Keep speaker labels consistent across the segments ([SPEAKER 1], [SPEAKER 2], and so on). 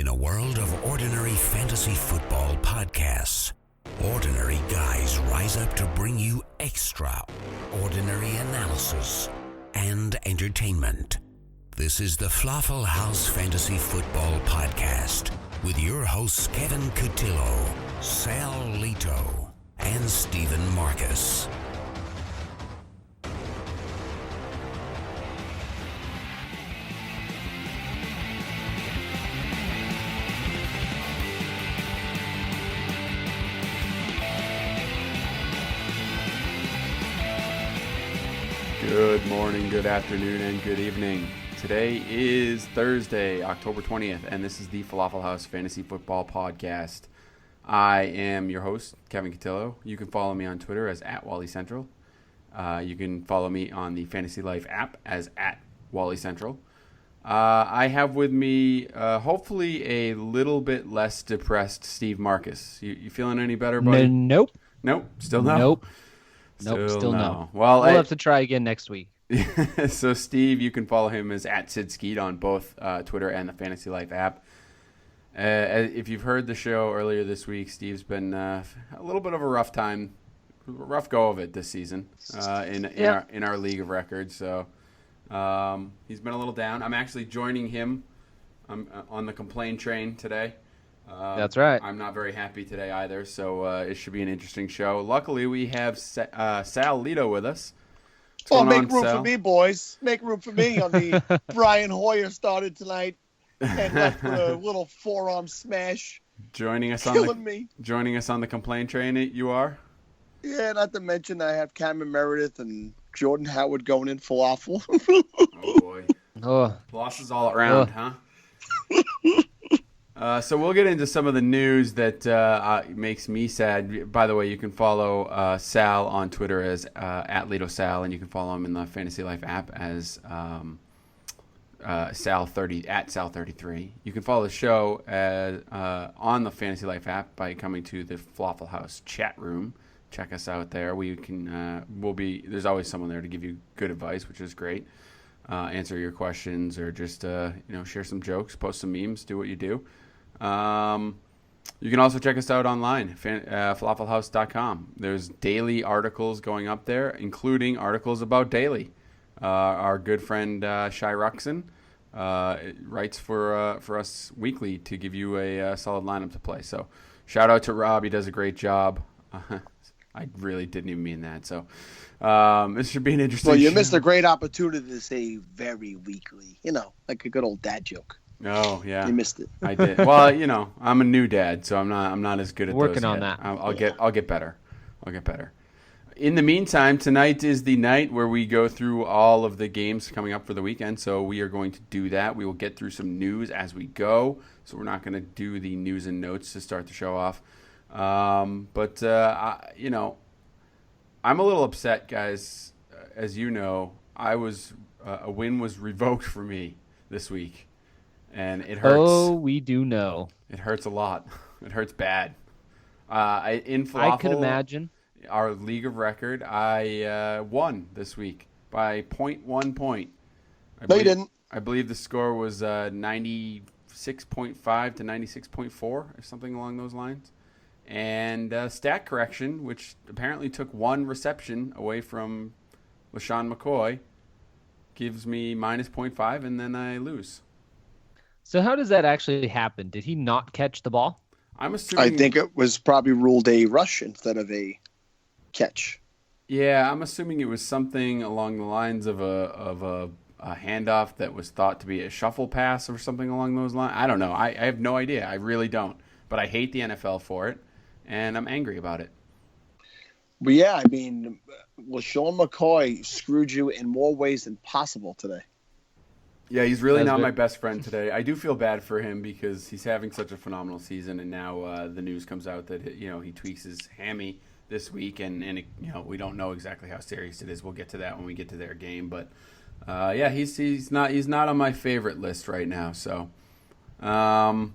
[SPEAKER 1] In a world of ordinary fantasy football podcasts, ordinary guys rise up to bring you extraordinary analysis and entertainment. This is the Falafel House Fantasy Football Podcast with your hosts Kevin Cotillo, Sal Lito, and Stephen Marcus.
[SPEAKER 2] Good morning, good afternoon, and good evening. Today is Thursday, October 20th, and this is the Falafel House Fantasy Football Podcast. I am your host, Kevin Cotillo. You can follow me on Twitter as @WallyCentral. You can follow me on the Fantasy Life app as @WallyCentral. I have with me, hopefully, a little bit less depressed Steve Marcus. You feeling any better, buddy?
[SPEAKER 3] Nope.
[SPEAKER 2] Nope? Still no?
[SPEAKER 3] Nope. Still no.
[SPEAKER 2] Well,
[SPEAKER 3] we'll have to try again next week.
[SPEAKER 2] So, Steve, you can follow him as @SidSkeet on both Twitter and the Fantasy Life app. If you've heard the show earlier this week, Steve's been a little bit of a rough go of it this season in our league of records. So he's been a little down. I'm actually joining him on the complaint train today.
[SPEAKER 3] That's right.
[SPEAKER 2] I'm not very happy today either, so it should be an interesting show. Luckily, we have Sal Lito with us.
[SPEAKER 4] Well, make room for me, boys. Make room for me on the Brian Hoyer started tonight and left with a little forearm smash.
[SPEAKER 2] Joining us on the complaint train, you are?
[SPEAKER 4] Yeah, not to mention I have Cameron Meredith and Jordan Howard going in falafel.
[SPEAKER 2] Oh, boy. Losses all around, huh? So we'll get into some of the news that makes me sad. By the way, you can follow Sal on Twitter as @LitoSal, and you can follow him in the Fantasy Life app as Sal30 @Sal33. You can follow the show on the Fantasy Life app by coming to the Falafel House chat room. Check us out there. There's always someone there to give you good advice, which is great. Answer your questions or just share some jokes, post some memes, do what you do. You can also check us out online, falafelhouse.com. There's daily articles going up there, including articles about Daily. Our good friend Shai Ruxin writes for us weekly to give you a solid lineup to play. So shout out to Rob. He does a great job. I really didn't even mean that. So this should be an interesting
[SPEAKER 4] Well, you
[SPEAKER 2] show.
[SPEAKER 4] missed a great opportunity to say very weekly, like a good old dad joke.
[SPEAKER 2] Oh, yeah.
[SPEAKER 4] You missed it.
[SPEAKER 2] I did. Well, I'm a new dad, so I'm not as good at
[SPEAKER 3] Working
[SPEAKER 2] those
[SPEAKER 3] on
[SPEAKER 2] yet.
[SPEAKER 3] that.
[SPEAKER 2] I'll get better. In the meantime, tonight is the night where we go through all of the games coming up for the weekend, so we are going to do that. We will get through some news as we go, so we're not going to do the news and notes to start the show off. But I'm a little upset, guys. As you know, a win was revoked for me this week. And it hurts.
[SPEAKER 3] Oh, we do know.
[SPEAKER 2] It hurts a lot. It hurts bad. In Falafel,
[SPEAKER 3] I could imagine.
[SPEAKER 2] Our league of record, I won this week by 0.1 point.
[SPEAKER 4] No, you didn't.
[SPEAKER 2] I believe the score was 96.5 to 96.4 or something along those lines. And stat correction, which apparently took one reception away from LaShawn McCoy, gives me minus 0.5, and then I lose.
[SPEAKER 3] So how does that actually happen? Did he not catch the ball?
[SPEAKER 2] I'm assuming.
[SPEAKER 4] I think it was probably ruled a rush instead of a catch.
[SPEAKER 2] Yeah, I'm assuming it was something along the lines of a handoff that was thought to be a shuffle pass or something along those lines. I don't know. I have no idea. I really don't. But I hate the NFL for it, and I'm angry about it.
[SPEAKER 4] But yeah, I mean, LaShawn McCoy screwed you in more ways than possible today.
[SPEAKER 2] Yeah, he's really not my best friend today. I do feel bad for him because he's having such a phenomenal season, and now the news comes out that he tweaks his hammy this week, and we don't know exactly how serious it is. We'll get to that when we get to their game, but yeah, he's not on my favorite list right now. So, Sal,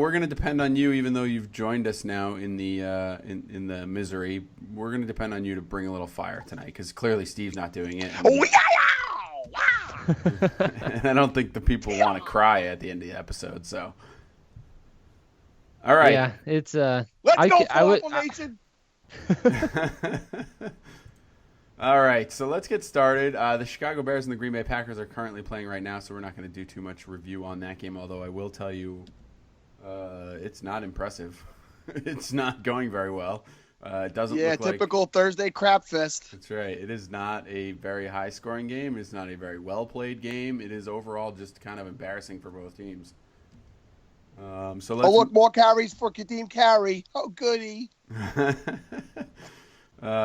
[SPEAKER 2] we're going to depend on you, even though you've joined us now in the in the misery. We're going to depend on you to bring a little fire tonight because clearly Steve's not doing it.
[SPEAKER 4] Oh yeah!
[SPEAKER 2] And I don't think the people want to cry at the end of the episode. So, all right.
[SPEAKER 3] Yeah, it's
[SPEAKER 4] Let's go, Falcon Nation.
[SPEAKER 2] All right, so let's get started. The Chicago Bears and the Green Bay Packers are currently playing right now, so we're not going to do too much review on that game, although I will tell you it's not impressive. It's not going very well. It doesn't look like...
[SPEAKER 4] typical Thursday crap fest.
[SPEAKER 2] That's right. It is not a very high-scoring game. It's not a very well-played game. It is overall just kind of embarrassing for both teams. So let's...
[SPEAKER 4] Oh, look, more carries for Kadeem Carey. Oh, goody.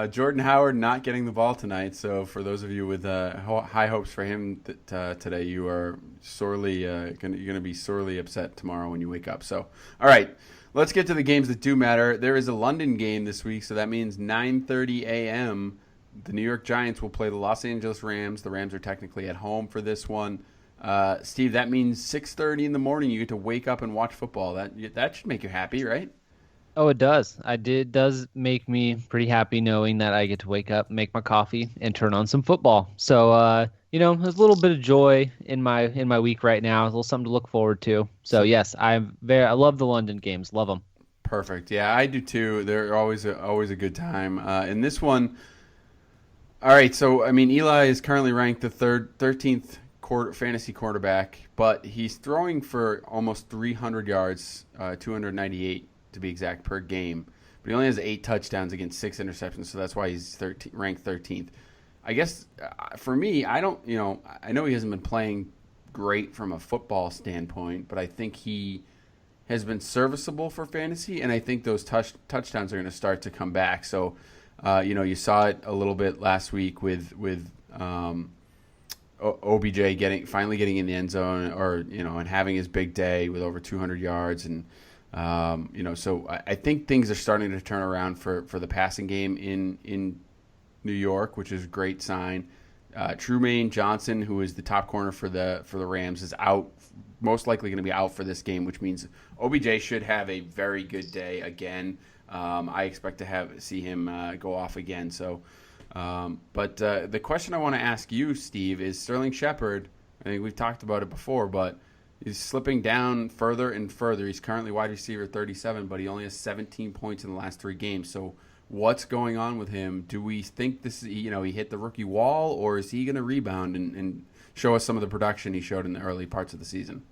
[SPEAKER 2] Jordan Howard not getting the ball tonight. So for those of you with high hopes for him today, you are sorely you're going to be sorely upset tomorrow when you wake up. So, all right, let's get to the games that do matter. There is a London game this week, so that means 9:30 a.m. The New York Giants will play the Los Angeles Rams. The Rams are technically at home for this one. Steve, that means 6:30 in the morning. You get to wake up and watch football. That should make you happy, right?
[SPEAKER 3] Oh, it does. It does make me pretty happy knowing that I get to wake up, make my coffee, and turn on some football. So, there's a little bit of joy in my week right now. A little something to look forward to. So yes, I love the London games. Love them.
[SPEAKER 2] Perfect. Yeah, I do too. They're always a good time. In this one, all right. So I mean, Eli is currently ranked the 13th fantasy quarterback, but he's throwing for almost 300 yards, 298. To be exact, per game. But he only has 8 touchdowns against 6 interceptions, so that's why he's ranked 13th. I guess for me, I know he hasn't been playing great from a football standpoint, but I think he has been serviceable for fantasy, and I think those touchdowns are going to start to come back. So, you saw it a little bit last week with OBJ finally getting in the end zone, or and having his big day with over 200 yards and. So I think things are starting to turn around for the passing game in New York, which is a great sign. Trumaine Johnson, who is the top corner for the Rams, is out, most likely going to be out for this game, which means OBJ should have a very good day again. I expect to see him go off again. So, but the question I want to ask you, Steve, is Sterling Shepard. I think we've talked about it before, but he's slipping down further and further. He's currently wide receiver 37, but he only has 17 points in the last 3 games. So what's going on with him? Do we think he hit the rookie wall, or is he going to rebound and show us some of the production he showed in the early parts of the season?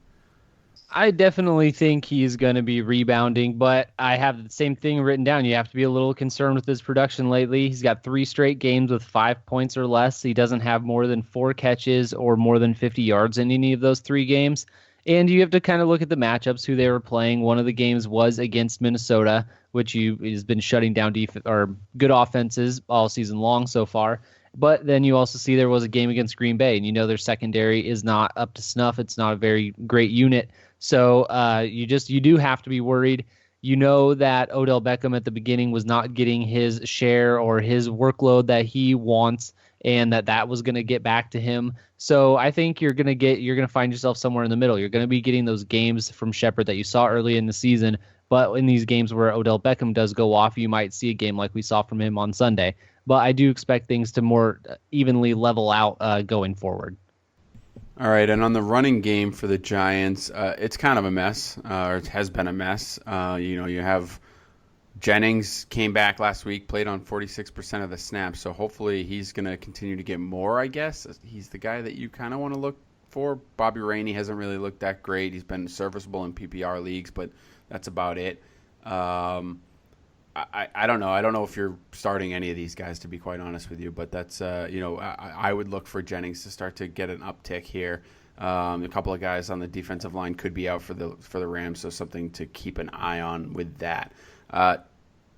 [SPEAKER 3] I definitely think he's going to be rebounding, but I have the same thing written down. You have to be a little concerned with his production lately. He's got 3 straight games with 5 points or less. He doesn't have more than 4 catches or more than 50 yards in any of those 3 games. And you have to kind of look at the matchups, who they were playing. One of the games was against Minnesota, which has been shutting down good offenses all season long so far. But then you also see there was a game against Green Bay, and their secondary is not up to snuff. It's not a very great unit. So you do have to be worried. You know that Odell Beckham at the beginning was not getting his share or his workload that he wants, and that was going to get back to him. So I think you're going to find yourself somewhere in the middle. You're going to be getting those games from Shepard that you saw early in the season, but in these games where Odell Beckham does go off, you might see a game like we saw from him on Sunday. But I do expect things to more evenly level out going forward.
[SPEAKER 2] All right, and on the running game for the Giants, it's kind of a mess, or it has been a mess. You have Jennings came back last week, played on 46% of the snaps, so hopefully he's going to continue to get more, I guess. He's the guy that you kind of want to look for. Bobby Rainey hasn't really looked that great. He's been serviceable in PPR leagues, but that's about it. I don't know. I don't know if you're starting any of these guys, to be quite honest with you, but that's, I would look for Jennings to start to get an uptick here. A couple of guys on the defensive line could be out for the Rams, so something to keep an eye on with that.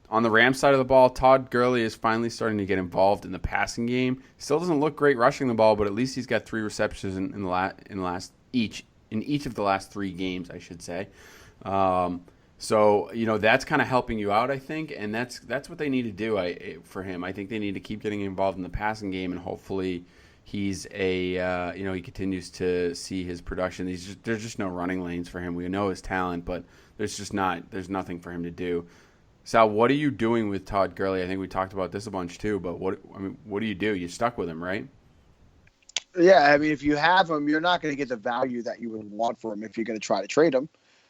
[SPEAKER 2] On the Rams side of the ball, Todd Gurley is finally starting to get involved in the passing game. Still doesn't look great rushing the ball, but at least he's got 3 receptions in each of the last 3 games, I should say. So that's kind of helping you out, I think, and that's what they need to do for him. I think they need to keep getting involved in the passing game, and hopefully he's he continues to see his production. There's just no running lanes for him. We know his talent, but there's nothing for him to do. Sal, what are you doing with Todd Gurley? I think we talked about this a bunch too, but what do you do? You're stuck with him, right?
[SPEAKER 4] Yeah, I mean, if you have him, you're not going to get the value that you would want for him if you're going to try to trade him.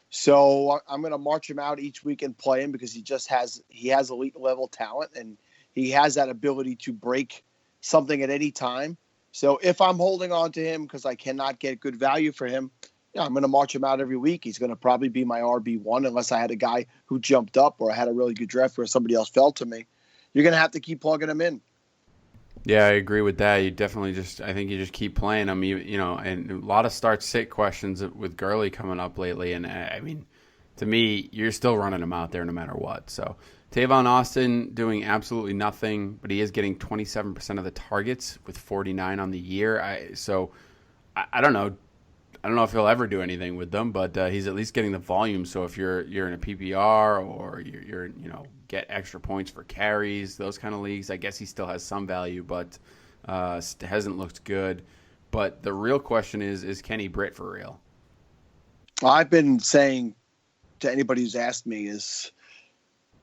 [SPEAKER 4] So I'm going to march him out each week and play him because he has elite level talent and he has that ability to break something at any time. So if I'm holding on to him because I cannot get good value for him, yeah, I'm going to march him out every week. He's going to probably be my RB1 unless I had a guy who jumped up or I had a really good draft where somebody else fell to me. You're going to have to keep plugging him in.
[SPEAKER 2] Yeah, I agree with that. You definitely I think you just keep playing them. You know, and a lot of start-sit questions with Gurley coming up lately. And I mean, to me, you're still running him out there no matter what. So Tavon Austin doing absolutely nothing, but he is getting 27% of the targets with 49 on the year. I don't know. I don't know if he'll ever do anything with them, but he's at least getting the volume. So if you're in a PPR or you're get extra points for carries, those kind of leagues, I guess he still has some value, but hasn't looked good. But the real question is Kenny Britt for real?
[SPEAKER 4] I've been saying to anybody who's asked me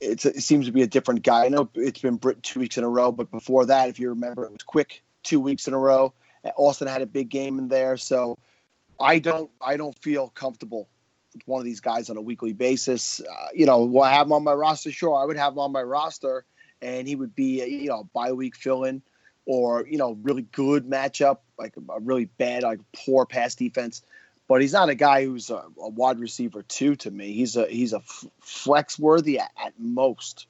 [SPEAKER 4] it seems to be a different guy. I know it's been Britt 2 weeks in a row, but before that, if you remember, it was Quick 2 weeks in a row. Austin had a big game in there, so I don't feel comfortable with one of these guys on a weekly basis. Will I have him on my roster? Sure, I would have him on my roster, and he would be a bye week fill-in or really good matchup, like a really bad, like poor pass defense. But he's not a guy who's a wide receiver 2 to me. He's a flex worthy at most.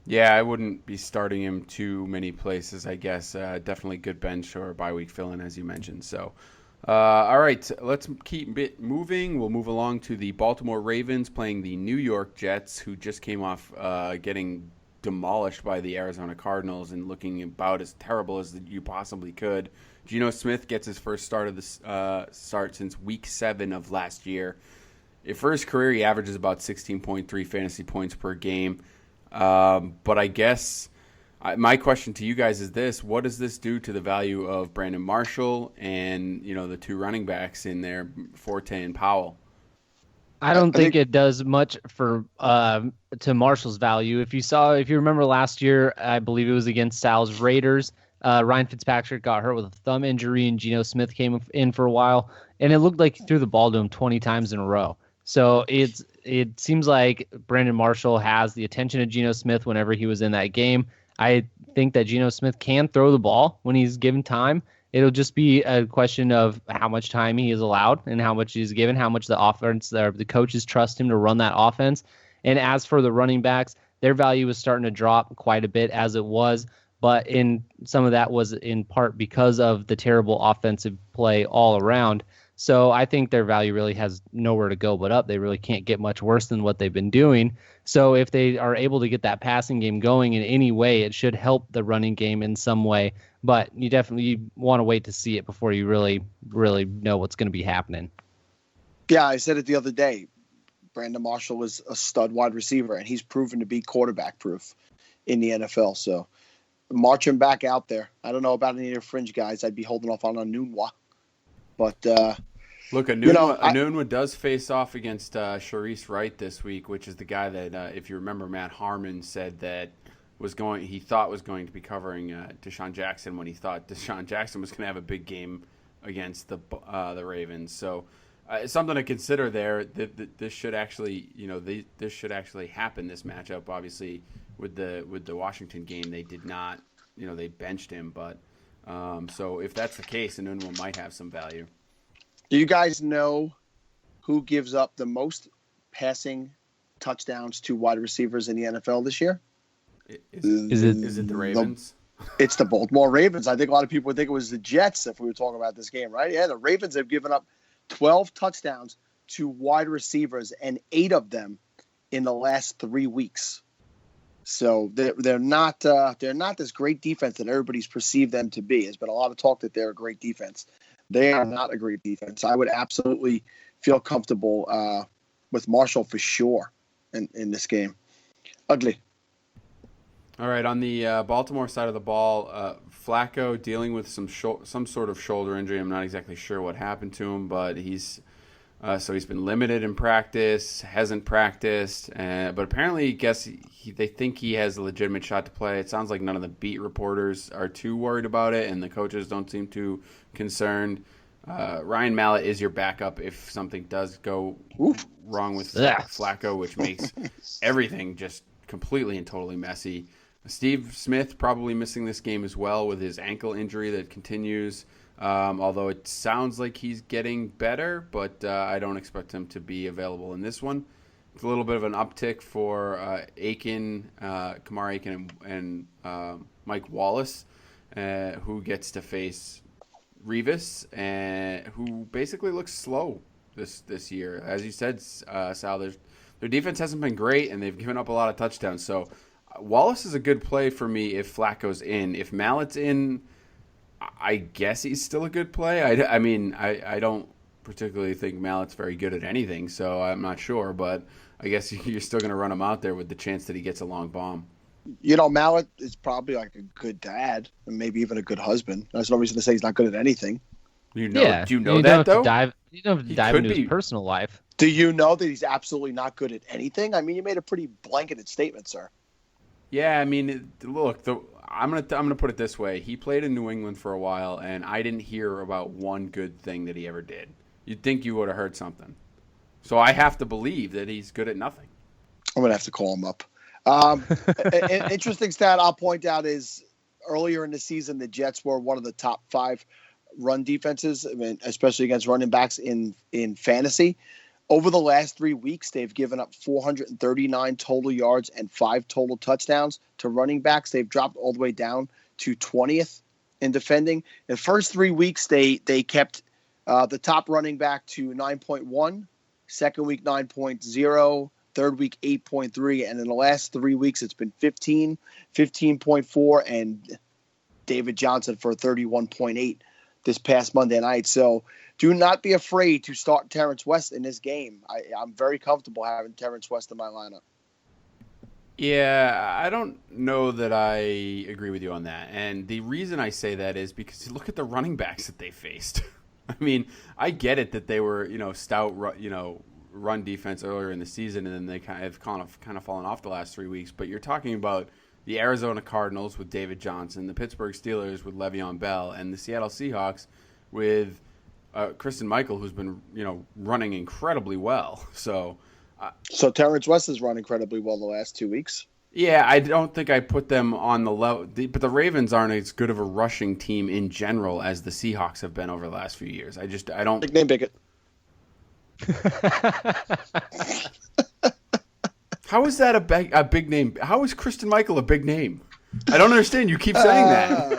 [SPEAKER 2] Yeah, I wouldn't be starting him too many places, I guess. Definitely good bench or bye week fill-in, as you mentioned. So. All right, let's keep it moving. We'll move along to the Baltimore Ravens playing the New York Jets, who just came off getting demolished by the Arizona Cardinals and looking about as terrible as you possibly could. Geno Smith gets his first start since Week 7 of last year. For his career, he averages about 16.3 fantasy points per game. But I guess my question to you guys is this: what does this do to the value of Brandon Marshall and the two running backs in there, Forte and Powell?
[SPEAKER 3] I don't think it does much for to Marshall's value. If you remember last year, I believe it was against Sal's Raiders. Ryan Fitzpatrick got hurt with a thumb injury, and Geno Smith came in for a while, and it looked like he threw the ball to him 20 times in a row. So it seems like Brandon Marshall has the attention of Geno Smith whenever he was in that game. I think that Geno Smith can throw the ball when he's given time. It'll just be a question of how much time he is allowed and how much he's given, how much the offense, the coaches trust him to run that offense. And as for the running backs, their value is starting to drop quite a bit as it was. But in some of that was in part because of the terrible offensive play all around. So I think their value really has nowhere to go but up. They really can't get much worse than what they've been doing. So if they are able to get that passing game going in any way, it should help the running game in some way. But you definitely want to wait to see it before you really, really know what's going to be happening.
[SPEAKER 4] Yeah, I said it the other day. Brandon Marshall was a stud wide receiver, and he's proven to be quarterback proof in the NFL. So march him back out there. I don't know about any of your fringe guys. I'd be holding off on Anunwa. But
[SPEAKER 2] look, Anunwa does face off against Sharice Wright this week, which is the guy that, if you remember, Matt Harmon said that he thought was going to be covering Deshaun Jackson when he thought Deshaun Jackson was going to have a big game against the Ravens. So it's something to consider there. This should actually, this should actually happen. This matchup, obviously, with the Washington game, they did not, they benched him, but. So if that's the case, Anunwa might have some value.
[SPEAKER 4] Do you guys know who gives up the most passing touchdowns to wide receivers in the NFL this year?
[SPEAKER 2] Is it the Ravens?
[SPEAKER 4] It's the Baltimore Ravens. I think a lot of people would think it was the Jets if we were talking about this game, right? Yeah, the Ravens have given up 12 touchdowns to wide receivers, and 8 of them in the last 3 weeks. So they're not this great defense that everybody's perceived them to be. There's been a lot of talk that they're a great defense. They are not a great defense. I would absolutely feel comfortable with Marshall for sure in this game. Ugly.
[SPEAKER 2] All right, on the Baltimore side of the ball, Flacco dealing with some sort of shoulder injury. I'm not exactly sure what happened to him, but he's So he's been limited in practice, hasn't practiced, but apparently, they think he has a legitimate shot to play. It sounds like none of the beat reporters are too worried about it, and the coaches don't seem too concerned. Ryan Mallett is your backup if something does go wrong with Flacco, which makes everything just completely and totally messy. Steve Smith probably missing this game as well with his ankle injury that continues. Although it sounds like he's getting better, but I don't expect him to be available in this one. It's a little bit of an uptick for Kamar Aiken and Mike Wallace, who gets to face Revis, who basically looks slow this year. As you said, Sal, their defense hasn't been great, and they've given up a lot of touchdowns. So Wallace is a good play for me if Flacco's in. If Mallett's in, I guess he's still a good play. I don't particularly think Mallett's very good at anything, so I'm not sure. But I guess you're still going to run him out there with the chance that he gets a long bomb.
[SPEAKER 4] Mallett is probably like a good dad and maybe even a good husband. There's no reason to say he's not good at anything.
[SPEAKER 2] Do you know that, though?
[SPEAKER 3] You don't have to dive into his personal life.
[SPEAKER 4] Do you know that he's absolutely not good at anything? I mean, you made a pretty blanketed statement, sir.
[SPEAKER 2] Yeah, I mean, look, I'm gonna put it this way. He played in New England for a while, and I didn't hear about one good thing that he ever did. You'd think you would have heard something. So I have to believe that he's good at nothing.
[SPEAKER 4] I'm going to have to call him up. An interesting stat I'll point out is earlier in the season, the Jets were one of the top 5 run defenses, especially against running backs in fantasy. Over the last 3 weeks, they've given up 439 total yards and 5 total touchdowns to running backs. They've dropped all the way down to 20th in defending. In the first 3 weeks, they kept the top running back to 9.1, second week 9.0, third week 8.3, and in the last 3 weeks, it's been 15, 15.4, and David Johnson for 31.8 this past Monday night. So do not be afraid to start Terrence West in this game. I'm very comfortable having Terrence West in my lineup.
[SPEAKER 2] Yeah, I don't know that I agree with you on that. And the reason I say that is because look at the running backs that they faced. I mean, I get it that they were, stout, run defense earlier in the season, and then they kind of fallen off the last 3 weeks. But you're talking about the Arizona Cardinals with David Johnson, the Pittsburgh Steelers with Le'Veon Bell, and the Seattle Seahawks with Christian Michael, who's been running incredibly well. So
[SPEAKER 4] Terrence West has run incredibly well the last 2 weeks.
[SPEAKER 2] Yeah, I don't think I put them on the level, but the Ravens aren't as good of a rushing team in general as the Seahawks have been over the last few years. I don't.
[SPEAKER 4] Big name bigot.
[SPEAKER 2] How is that a big name? How is Christian Michael a big name? I don't understand. You keep saying that.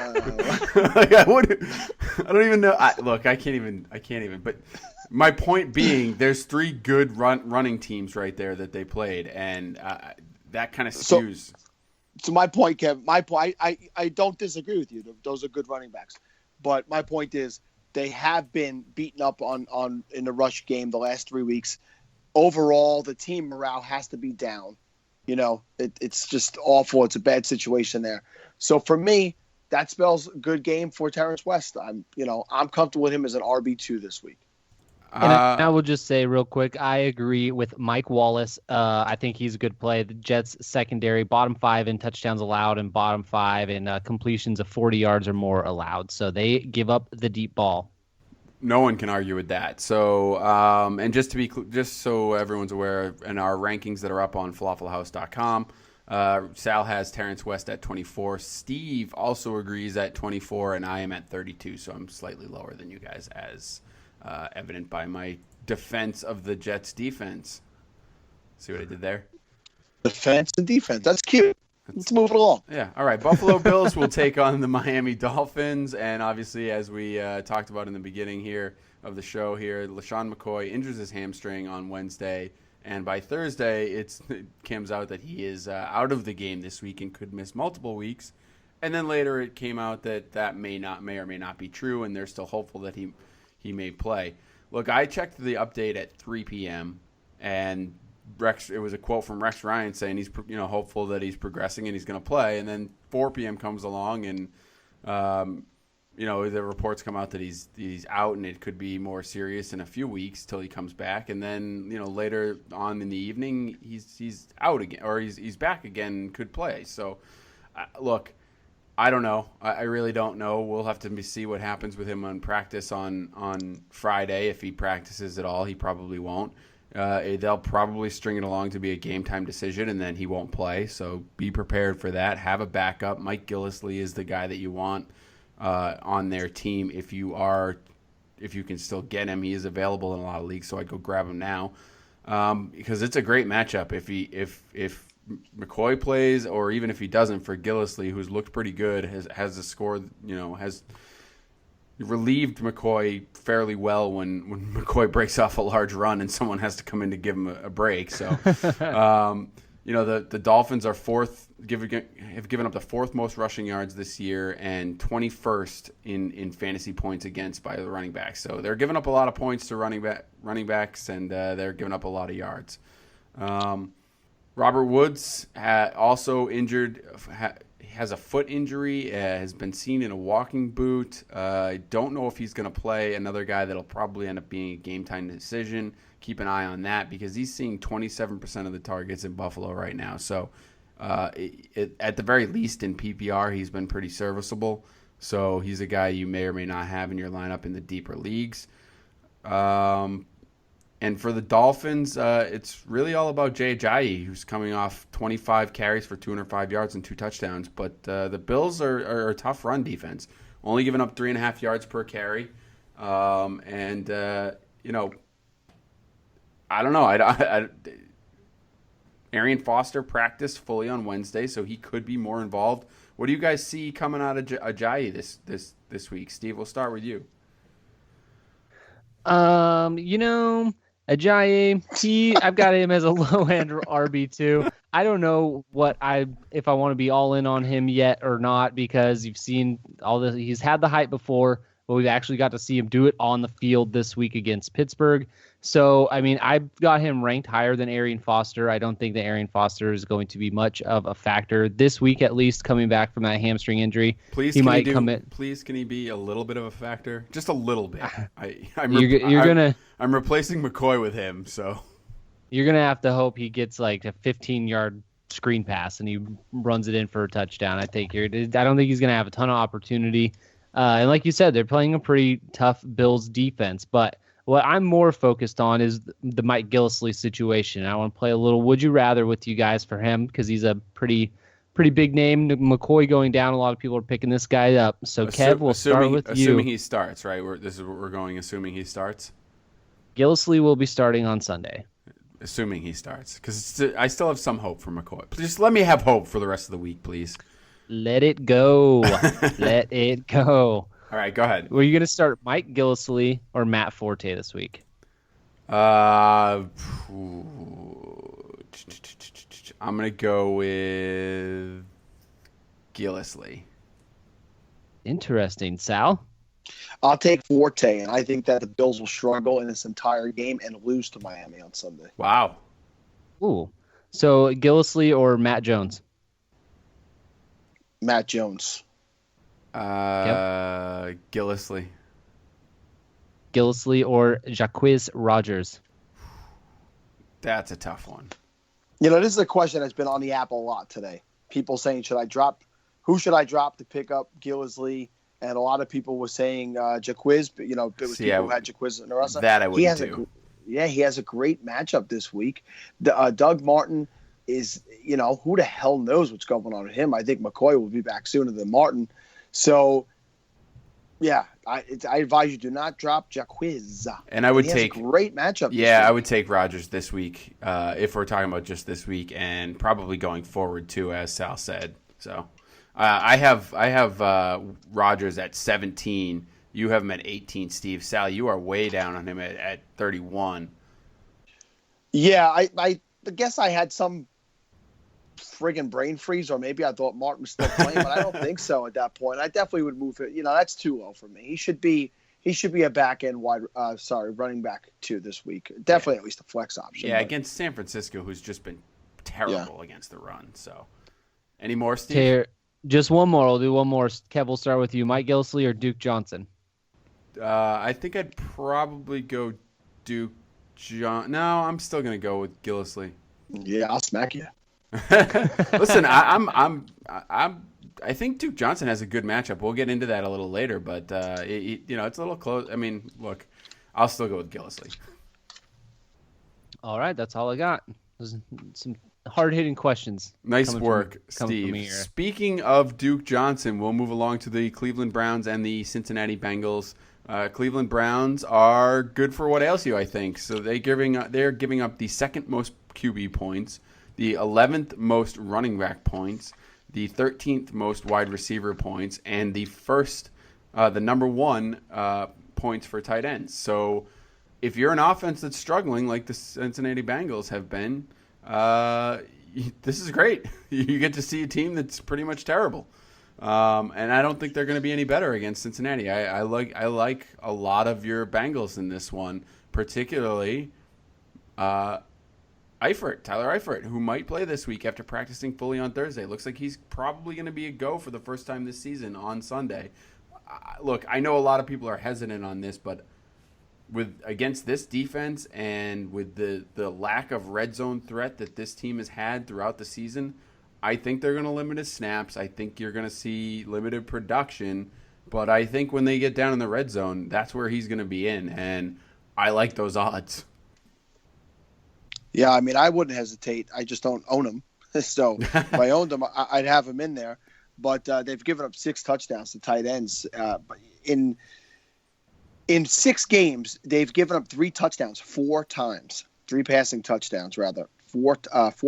[SPEAKER 2] Like, I don't even know. Look, I can't even. But my point being, there's 3 good running teams right there that they played, and that kind of skews.
[SPEAKER 4] So my point, Kev. I don't disagree with you. Those are good running backs, but my point is they have been beaten up on in the rush game the last 3 weeks. Overall, the team morale has to be down. It's just awful. It's a bad situation there. So for me, that spells a good game for Terrence West. I'm comfortable with him as an RB2 this week.
[SPEAKER 3] And I will just say real quick, I agree with Mike Wallace. I think he's a good play. The Jets secondary, bottom 5 in touchdowns allowed and bottom 5 in completions of 40 yards or more allowed. So they give up the deep ball.
[SPEAKER 2] No one can argue with that. So, and just so everyone's aware, in our rankings that are up on falafelhouse.com, Sal has Terrence West at 24. Steve also agrees at 24, and I am at 32. So I'm slightly lower than you guys, as evident by my defense of the Jets' defense. See what I did there?
[SPEAKER 4] Defense and defense. That's cute. Let's move it along.
[SPEAKER 2] Yeah. All right. Buffalo Bills will take on the Miami Dolphins. And obviously, as we talked about in the beginning here of the show here, LaShawn McCoy injures his hamstring on Wednesday. And by Thursday, it comes out that he is out of the game this week and could miss multiple weeks. And then later it came out that may or may not be true. And they're still hopeful that he may play. Look, I checked the update at 3 p.m. and it was a quote from Rex Ryan saying he's hopeful that he's progressing and he's going to play. And then 4 p.m. comes along and the reports come out that he's out and it could be more serious in a few weeks till he comes back, and then later on in the evening he's out again or he's back again, could play. So look, I don't know. I really don't know. We'll have to see what happens with him on practice on Friday. If he practices at all, he probably won't. They'll probably string it along to be a game time decision, and then he won't play. So be prepared for that. Have a backup. Mike Gillislee is the guy that you want on their team if you can still get him. He is available in a lot of leagues, so I'd go grab him now because it's a great matchup. If McCoy plays, or even if he doesn't, for Gillislee, who's looked pretty good, has a score, has relieved McCoy fairly well when McCoy breaks off a large run and someone has to come in to give him a break. So, the Dolphins are have given up the fourth most rushing yards this year and 21st in fantasy points against by the running backs. So they're giving up a lot of points to running backs, and they're giving up a lot of yards. Robert Woods also injured, has a foot injury, has been seen in a walking boot. I don't know if he's going to play. Another guy that'll probably end up being a game time decision. Keep an eye on that because he's seeing 27% of the targets in Buffalo right now. So at the very least in PPR, he's been pretty serviceable. So he's a guy you may or may not have in your lineup in the deeper leagues. And for the Dolphins, it's really all about Jay Ajayi, who's coming off 25 carries for 205 yards and 2 touchdowns. But the Bills are a tough run defense, only giving up 3.5 yards per carry. I don't know. Arian Foster practiced fully on Wednesday, so he could be more involved. What do you guys see coming out of Ajayi this week? Steve, we'll start with you.
[SPEAKER 3] Ajayi, I've got him as a low-end RB2. I don't know if I want to be all in on him yet or not, because you've seen all this. He's had the hype before, but we've actually got to see him do it on the field this week against Pittsburgh. So, I've got him ranked higher than Arian Foster. I don't think that Arian Foster is going to be much of a factor this week, at least, coming back from that hamstring injury.
[SPEAKER 2] Please, can he be a little bit of a factor? Just a little bit. I'm replacing McCoy with him, so
[SPEAKER 3] you're gonna have to hope he gets like a 15-yard screen pass and he runs it in for a touchdown. I don't think he's gonna have a ton of opportunity. And like you said, they're playing a pretty tough Bills defense, but what I'm more focused on is the Mike Gillislee situation. I want to play a little would you rather with you guys for him because he's a pretty big name. McCoy going down, a lot of people are picking this guy up. So Kev, we'll start with you.
[SPEAKER 2] Assuming he starts, right? This is what we're going. Assuming he starts.
[SPEAKER 3] Gillislee will be starting on Sunday.
[SPEAKER 2] Assuming he starts, because I still have some hope for McCoy. Just let me have hope for the rest of the week, please.
[SPEAKER 3] Let it go. Let it go.
[SPEAKER 2] All right, go ahead.
[SPEAKER 3] Were you going to start Mike Gillislee or Matt Forte this week?
[SPEAKER 2] I'm going to go with Gillislee.
[SPEAKER 3] Interesting. Sal?
[SPEAKER 4] I'll take Forte, and I think that the Bills will struggle in this entire game and lose to Miami on Sunday.
[SPEAKER 2] Wow.
[SPEAKER 3] Ooh. So Gillislee or Matt Jones?
[SPEAKER 4] Matt Jones.
[SPEAKER 2] Gillislee.
[SPEAKER 3] Gillislee or Jacquizz Rodgers?
[SPEAKER 2] That's a tough one.
[SPEAKER 4] This is a question that's been on the app a lot today. People saying, who should I drop to pick up Gillislee? And a lot of people were saying Jacquizz, but, it was people who had Jacquizz and the rest of
[SPEAKER 2] that I wouldn't do.
[SPEAKER 4] He has a great matchup this week. Doug Martin is, who the hell knows what's going on with him? I think McCoy will be back sooner than Martin. So, yeah, I advise you do not drop Jacquizz.
[SPEAKER 2] And I would take
[SPEAKER 4] a great matchup.
[SPEAKER 2] Yeah, I would take Rodgers this week if we're talking about just this week, and probably going forward too, as Sal said. So, I have Rodgers at 17. You have him at 18, Steve. Sal, you are way down on him at 31.
[SPEAKER 4] Yeah, I guess I had some friggin' brain freeze, or maybe I thought Martin was still playing, but I don't think so at that point. I definitely would move it. That's too low for me. He should be a back end running back too this week. Definitely at least a flex option.
[SPEAKER 2] Yeah, against San Francisco, who's just been terrible against the run. So, any more, Steve?
[SPEAKER 3] Just one more. I'll do one more. Kev, we'll start with you. Mike Gillislee or Duke Johnson?
[SPEAKER 2] I think I'd probably go Duke No, I'm still gonna go with Gillislee.
[SPEAKER 4] Yeah, I'll smack you.
[SPEAKER 2] Listen, I think Duke Johnson has a good matchup. We'll get into that a little later, but it's a little close. I mean, look, I'll still go with Gillislee.
[SPEAKER 3] All right, that's all I got. There's some hard-hitting questions.
[SPEAKER 2] Nice work, Steve. Speaking of Duke Johnson, we'll move along to the Cleveland Browns and the Cincinnati Bengals. Cleveland Browns are good for what ails you, I think. So they're giving up the second most QB points, the 11th most running back points, the 13th most wide receiver points, and the number one points for tight ends. So if you're an offense that's struggling like the Cincinnati Bengals have been, this is great. You get to see a team that's pretty much terrible. And I don't think they're going to be any better against Cincinnati. I like a lot of your Bengals in this one, particularly Tyler Eifert, who might play this week after practicing fully on Thursday. Looks like he's probably going to be a go for the first time this season on Sunday. Look, I know a lot of people are hesitant on this, but against this defense and with the lack of red zone threat that this team has had throughout the season, I think they're going to limit his snaps. I think you're going to see limited production, but I think when they get down in the red zone, that's where he's going to be in, and I like those odds.
[SPEAKER 4] Yeah, I mean, I wouldn't hesitate. I just don't own him. So if I owned him, I'd have him in there. But they've given up 6 touchdowns to tight ends. In 6 games, they've given up 3 touchdowns 4 times. 3 passing touchdowns, rather. 4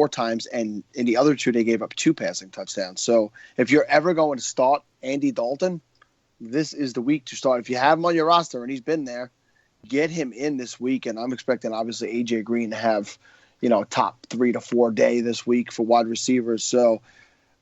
[SPEAKER 4] times, and in the other 2 they gave up 2 passing touchdowns. So if you're ever going to start Andy Dalton, this is the week to start. If you have him on your roster and he's been there, get him in this week. And I'm expecting obviously AJ Green to have top 3 to 4 day this week for wide receivers. So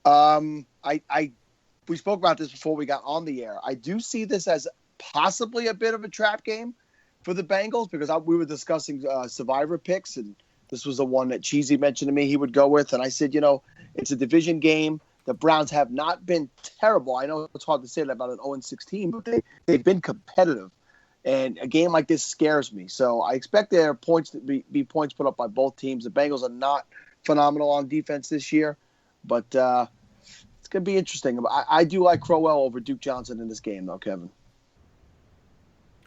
[SPEAKER 4] we spoke about this before we got on the air. I do see this as possibly a bit of a trap game for the Bengals because we were discussing survivor picks, and this was the one that Cheesy mentioned to me he would go with. And I said, it's a division game. The Browns have not been terrible. I know it's hard to say that about an 0-6 team, but they've been competitive. And a game like this scares me. So I expect there are points to be points put up by both teams. The Bengals are not phenomenal on defense this year, but it's going to be interesting. I do like Crowell over Duke Johnson in this game, though, Kevin.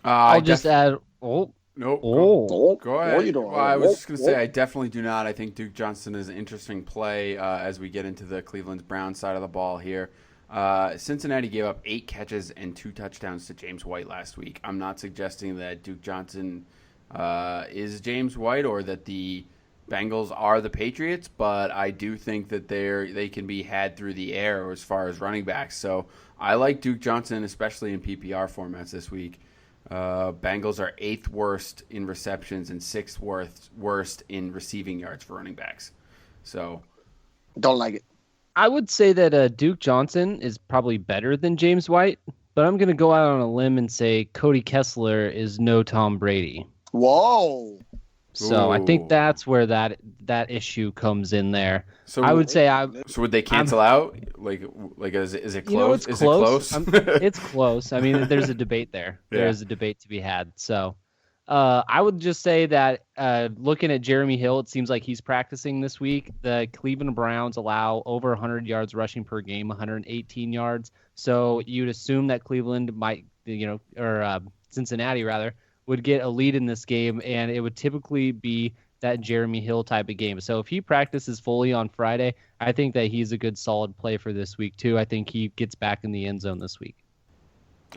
[SPEAKER 3] I'll just add.
[SPEAKER 2] Nope. Go ahead.
[SPEAKER 4] What you doing?
[SPEAKER 2] Well, I was just going to say, I definitely do not. I think Duke Johnson is an interesting play as we get into the Cleveland Browns side of the ball here. Cincinnati gave up 8 catches and 2 touchdowns to James White last week. I'm not suggesting that Duke Johnson is James White or that the Bengals are the Patriots, but I do think that they can be had through the air as far as running backs. So I like Duke Johnson, especially in PPR formats this week. Bengals are 8th worst in receptions and 6th worst in receiving yards for running backs. So
[SPEAKER 4] don't like it.
[SPEAKER 3] I would say that Duke Johnson is probably better than James White, but I'm going to go out on a limb and say Cody Kessler is no Tom Brady.
[SPEAKER 4] Whoa.
[SPEAKER 3] So I think that's where that issue comes in there. So I would say
[SPEAKER 2] So would they cancel out? Like is it close?
[SPEAKER 3] It's close.
[SPEAKER 2] Is it close?
[SPEAKER 3] It's close. I mean, there's a debate there.
[SPEAKER 2] Yeah.
[SPEAKER 3] There is a debate to be had. So I would just say that looking at Jeremy Hill, it seems like he's practicing this week. The Cleveland Browns allow over 100 yards rushing per game, 118 yards. So you'd assume that Cleveland might, or Cincinnati rather, would get a lead in this game, and it would typically be that Jeremy Hill type of game. So if he practices fully on Friday, I think that he's a good solid play for this week too. I think he gets back in the end zone this week.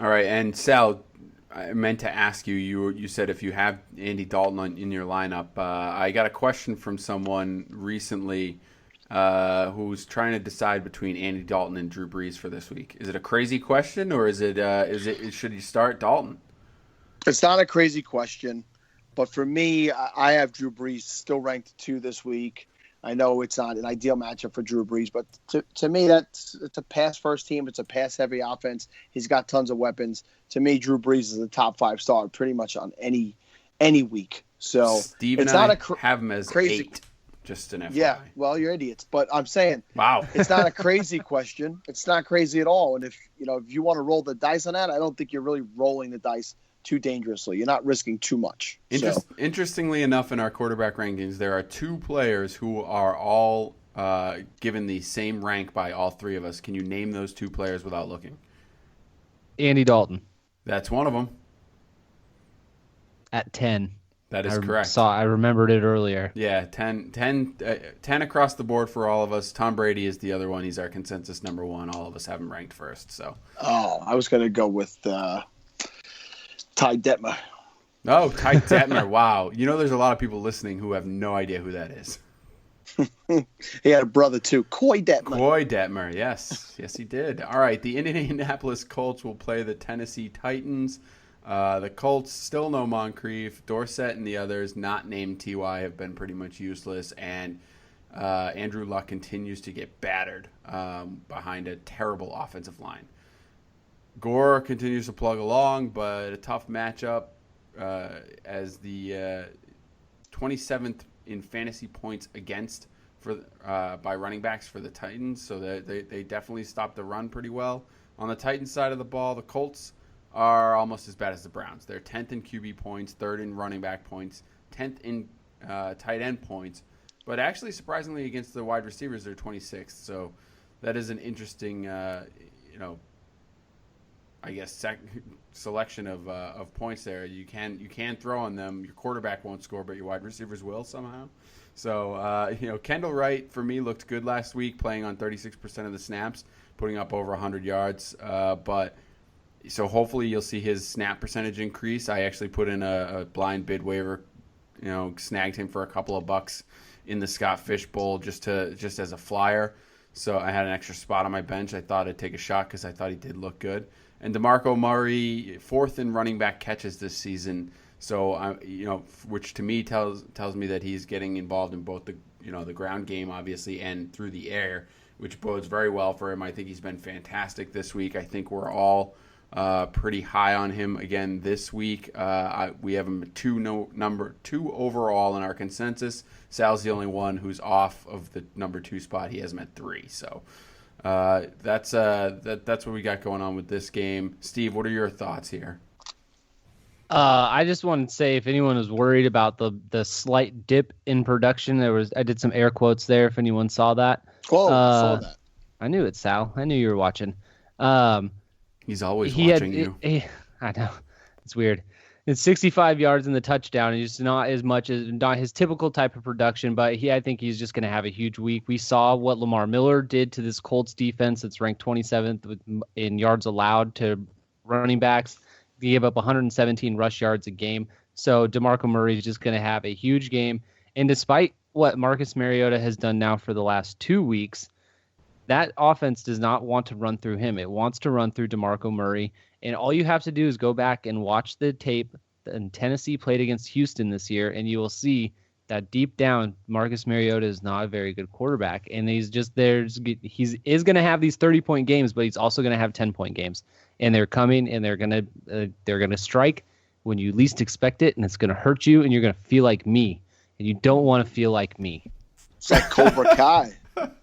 [SPEAKER 2] All right, and Sal, I meant to ask you. You said if you have Andy Dalton in your lineup. I got a question from someone recently who's trying to decide between Andy Dalton and Drew Brees for this week. Is it a crazy question, or is it should you start Dalton?
[SPEAKER 4] It's not a crazy question, but for me, I have Drew Brees still ranked 2 this week. I know it's not an ideal matchup for Drew Brees, but to me, it's a pass-first team. It's a pass-heavy offense. He's got tons of weapons. To me, Drew Brees is a top 5 star pretty much on any week. So
[SPEAKER 2] Steve
[SPEAKER 4] it's
[SPEAKER 2] and
[SPEAKER 4] not
[SPEAKER 2] I have him as
[SPEAKER 4] crazy.
[SPEAKER 2] 8, Just an FYI.
[SPEAKER 4] Yeah, well, you're idiots. But I'm saying,
[SPEAKER 2] wow,
[SPEAKER 4] it's not a crazy question. It's not crazy at all. And if you want to roll the dice on that, I don't think you're really rolling the dice too dangerously. You're not risking too much.
[SPEAKER 2] Interestingly enough, in our quarterback rankings, there are 2 players who are all given the same rank by all 3 of us. Can you name those 2 players without looking?
[SPEAKER 3] Andy Dalton.
[SPEAKER 2] That's one of them.
[SPEAKER 3] At 10.
[SPEAKER 2] That is correct.
[SPEAKER 3] I remembered it earlier.
[SPEAKER 2] Yeah, 10 across the board for all of us. Tom Brady is the other one. He's our consensus number 1. All of us have him ranked first. So.
[SPEAKER 4] Oh, I was going to go with Ty Detmer.
[SPEAKER 2] Oh, Ty Detmer. Wow. There's a lot of people listening who have no idea who that is.
[SPEAKER 4] He had a brother, too. Coy Detmer.
[SPEAKER 2] Coy Detmer, yes. Yes, he did. All right, the Indianapolis Colts will play the Tennessee Titans. The Colts, still no Moncrief. Dorsett and the others, not named T.Y., have been pretty much useless. And Andrew Luck continues to get battered behind a terrible offensive line. Gore continues to plug along, but a tough matchup as the 27th in fantasy points against by running backs for the Titans. So they definitely stopped the run pretty well. On the Titans side of the ball, the Colts are almost as bad as the Browns. They're 10th in QB points, 3rd in running back points, 10th in tight end points. But actually, surprisingly, against the wide receivers, they're 26th. So that is an interesting, selection of points there. You can throw on them. Your quarterback won't score, but your wide receivers will somehow. So, Kendall Wright, for me, looked good last week, playing on 36% of the snaps, putting up over 100 yards. So hopefully you'll see his snap percentage increase. I actually put in a blind bid waiver, snagged him for a couple of bucks in the Scott Fish Bowl just as a flyer. So I had an extra spot on my bench. I thought I'd take a shot because I thought he did look good. And DeMarco Murray, 4th in running back catches this season. So which to me tells me that he's getting involved in both the ground game obviously and through the air, which bodes very well for him. I think he's been fantastic this week. I think we're all pretty high on him again this week. We have him number 2 overall in our consensus. Sal's the only one who's off of the number 2 spot. He has him at 3. So that's what we got going on with this game. Steve, what are your thoughts here?
[SPEAKER 3] I just wanted to say, if anyone was worried about the slight dip in production, I did some air quotes there. If anyone saw that,
[SPEAKER 4] I saw that.
[SPEAKER 3] I knew it, Sal. I knew you were watching.
[SPEAKER 2] He's always watching you.
[SPEAKER 3] I know. It's weird. It's 65 yards in the touchdown. It's not his typical type of production, but I think he's just going to have a huge week. We saw what Lamar Miller did to this Colts defense that's ranked 27th in yards allowed to running backs. He gave up 117 rush yards a game. So DeMarco Murray is just going to have a huge game. And despite what Marcus Mariota has done now for the last 2 weeks, that offense does not want to run through him. It wants to run through DeMarco Murray. And all you have to do is go back and watch the tape. And Tennessee played against Houston this year, and you will see that deep down, Marcus Mariota is not a very good quarterback. And he's just he is going to have these 30-point games, but he's also going to have 10-point games. And they're coming, and they're going to strike when you least expect it, and it's going to hurt you, and you're going to feel like me. And you don't want to feel like me.
[SPEAKER 4] It's like Cobra Kai.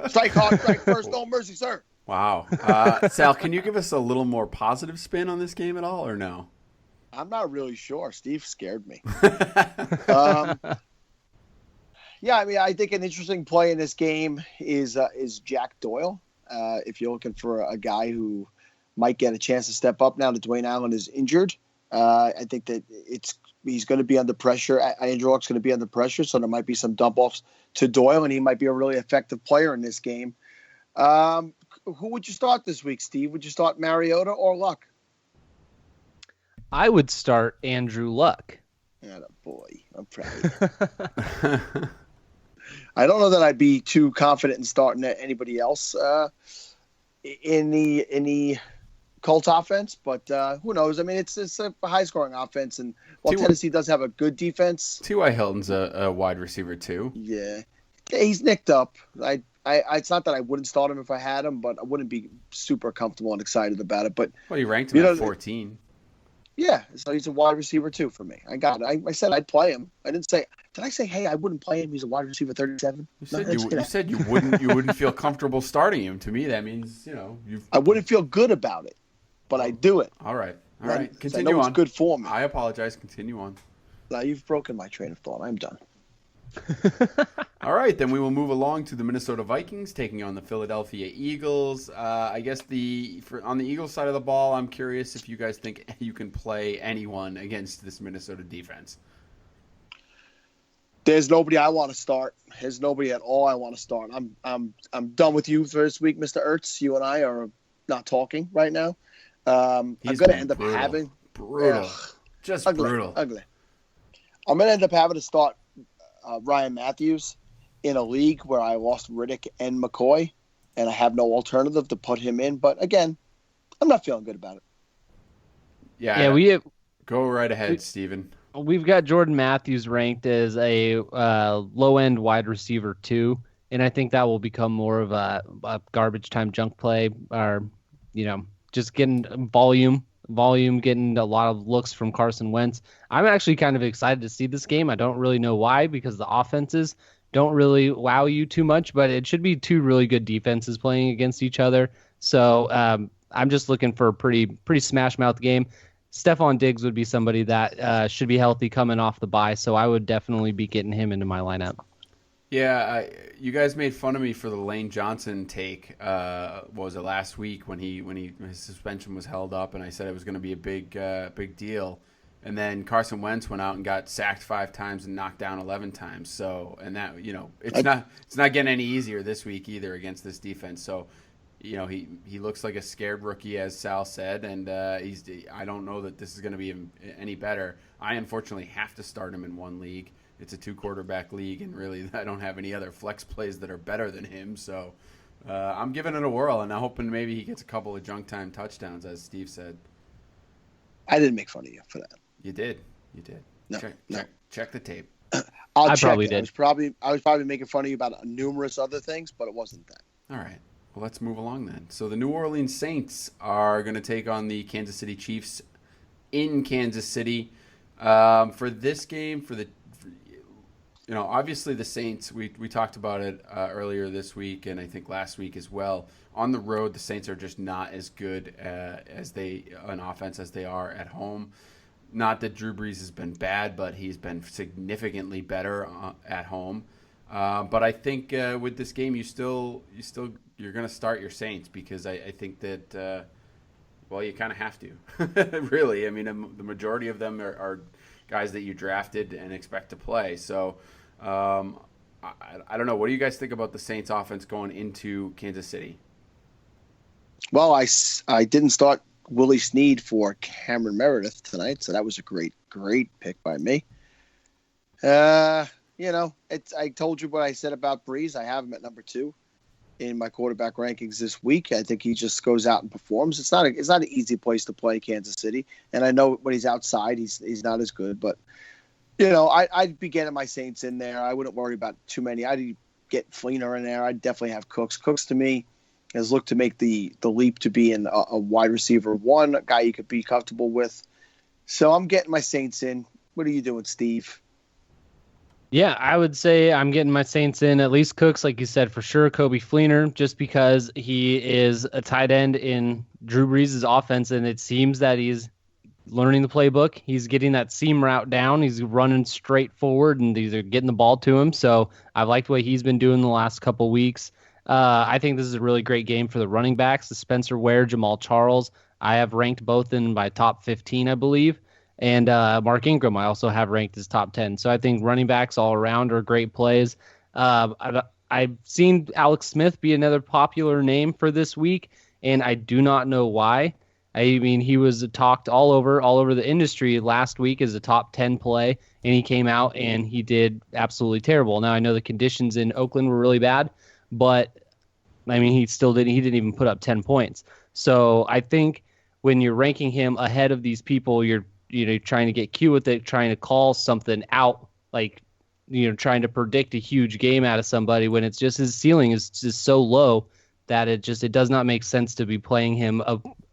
[SPEAKER 4] Strike hard, strike first, no mercy, sir.
[SPEAKER 2] Wow. Sal, can you give us a little more positive spin on this game at all, or no?
[SPEAKER 4] I'm not really sure. Steve scared me. Yeah, I mean, I think an interesting play in this game is Jack Doyle. If you're looking for a guy who might get a chance to step up now that Dwayne Allen is injured, I think that he's going to be under pressure. Andrew Luck's going to be under pressure, so there might be some dump-offs to Doyle, and he might be a really effective player in this game. Who would you start this week, Steve? Would you start Mariota or Luck?
[SPEAKER 3] I would start Andrew Luck.
[SPEAKER 4] Boy, I'm proud. I don't know that I'd be too confident in starting anybody else in the Colts offense, but who knows? I mean, it's a high-scoring offense, and while Tennessee does have a good defense,
[SPEAKER 2] T.Y. Hilton's a wide receiver too.
[SPEAKER 4] Yeah, he's nicked up. It's not that I wouldn't start him if I had him, but I wouldn't be super comfortable and excited about it. But
[SPEAKER 2] he ranked him at 14.
[SPEAKER 4] Yeah, so he's a wide receiver too for me. I got it. I said I'd play him. I didn't say. Did I say, hey, I wouldn't play him? He's a wide receiver 37.
[SPEAKER 2] You said you wouldn't feel comfortable starting him. To me, that means
[SPEAKER 4] I wouldn't feel good about it, but I do it.
[SPEAKER 2] All right.
[SPEAKER 4] Continue I know
[SPEAKER 2] on.
[SPEAKER 4] It's good for me.
[SPEAKER 2] I apologize. Continue on.
[SPEAKER 4] Now you've broken my train of thought. I'm done.
[SPEAKER 2] All right, then we will move along to the Minnesota Vikings taking on the Philadelphia Eagles. I guess on the Eagles side of the ball, I'm curious if you guys think you can play anyone against this Minnesota defense.
[SPEAKER 4] There's nobody I want to start. There's nobody at all I want to start. I'm done with you for this week, Mr. Ertz. You and I are not talking right now. I'm going to end up having
[SPEAKER 2] just
[SPEAKER 4] ugly,
[SPEAKER 2] brutal.
[SPEAKER 4] Ugly. I'm going to end up having to start Ryan Matthews in a league where I lost Riddick and McCoy, and I have no alternative to put him in. But again, I'm not feeling good about it.
[SPEAKER 2] Yeah. Go right ahead, Steven.
[SPEAKER 3] We've got Jordan Matthews ranked as a low-end wide receiver 2, and I think that will become more of a garbage time junk play, or just getting volume, getting a lot of looks from Carson Wentz. I'm actually kind of excited to see this game. I don't really know why, because the offenses don't really wow you too much, but it should be two really good defenses playing against each other. So I'm just looking for a pretty smash mouth game. Stephon Diggs would be somebody that should be healthy coming off the bye, so I would definitely be getting him into my lineup.
[SPEAKER 2] Yeah, you guys made fun of me for the Lane Johnson take. What was it, last week when his suspension was held up, and I said it was going to be a big deal. And then Carson Wentz went out and got sacked 5 times and knocked down 11 times. So, and that it's not getting any easier this week either against this defense. So, he looks like a scared rookie, as Sal said, and I don't know that this is going to be any better. I unfortunately have to start him in one league. It's a 2-quarterback league, and really I don't have any other flex plays that are better than him. So I'm giving it a whirl, and I'm hoping maybe he gets a couple of junk time touchdowns, as Steve said.
[SPEAKER 4] I didn't make fun of you for that.
[SPEAKER 2] You did.
[SPEAKER 4] No,
[SPEAKER 2] check the tape.
[SPEAKER 3] I probably did.
[SPEAKER 4] I was probably making fun of you about numerous other things, but it wasn't that.
[SPEAKER 2] All right. Well, let's move along then. So the New Orleans Saints are going to take on the Kansas City Chiefs in Kansas City. For this game, obviously the Saints, we talked about it earlier this week, and I think last week as well. On the road, the Saints are just not as good on offense as they are at home. Not that Drew Brees has been bad, but he's been significantly better at home. But I think with this game, you're going to start your Saints, because I think that you kind of have to. Really, I mean, the majority of them are guys that you drafted and expect to play. So I don't know. What do you guys think about the Saints offense going into Kansas City?
[SPEAKER 4] Well, I didn't start Willie Snead for Cameron Meredith tonight, so that was a great pick by me. I told you what I said about Breeze. I have him at number 2 in my quarterback rankings this week. I think he just goes out and performs. It's not an easy place to play, Kansas City, and I know when he's outside, he's not as good. But I'd be getting my Saints in there. I wouldn't worry about too many. I'd get Fleener in there. I'd definitely have Cooks. Cooks to me has looked to make the leap to be in a wide receiver 1, a guy you could be comfortable with. So I'm getting my Saints in. What are you doing, Steve?
[SPEAKER 3] Yeah, I would say I'm getting my Saints in, at least Cooks, like you said, for sure. Kobe Fleener, just because he is a tight end in Drew Brees' offense, and it seems that he's learning the playbook. He's getting that seam route down. He's running straight forward, and these are getting the ball to him. So I've liked what he's been doing the last couple weeks. I think this is a really great game for the running backs, the Spencer Ware, Jamal Charles. I have ranked both in my top 15, I believe. And Mark Ingram, I also have ranked as top 10. So I think running backs all around are great plays. I've seen Alex Smith be another popular name for this week, and I do not know why. I mean, he was talked all over the industry last week as a top 10 play, and he came out and he did absolutely terrible. Now, I know the conditions in Oakland were really bad, but I mean, he didn't even put up 10 points. So I think when you're ranking him ahead of these people, you're trying to get cute with it, trying to call something out, like, trying to predict a huge game out of somebody when it's just his ceiling is just so low that it does not make sense to be playing him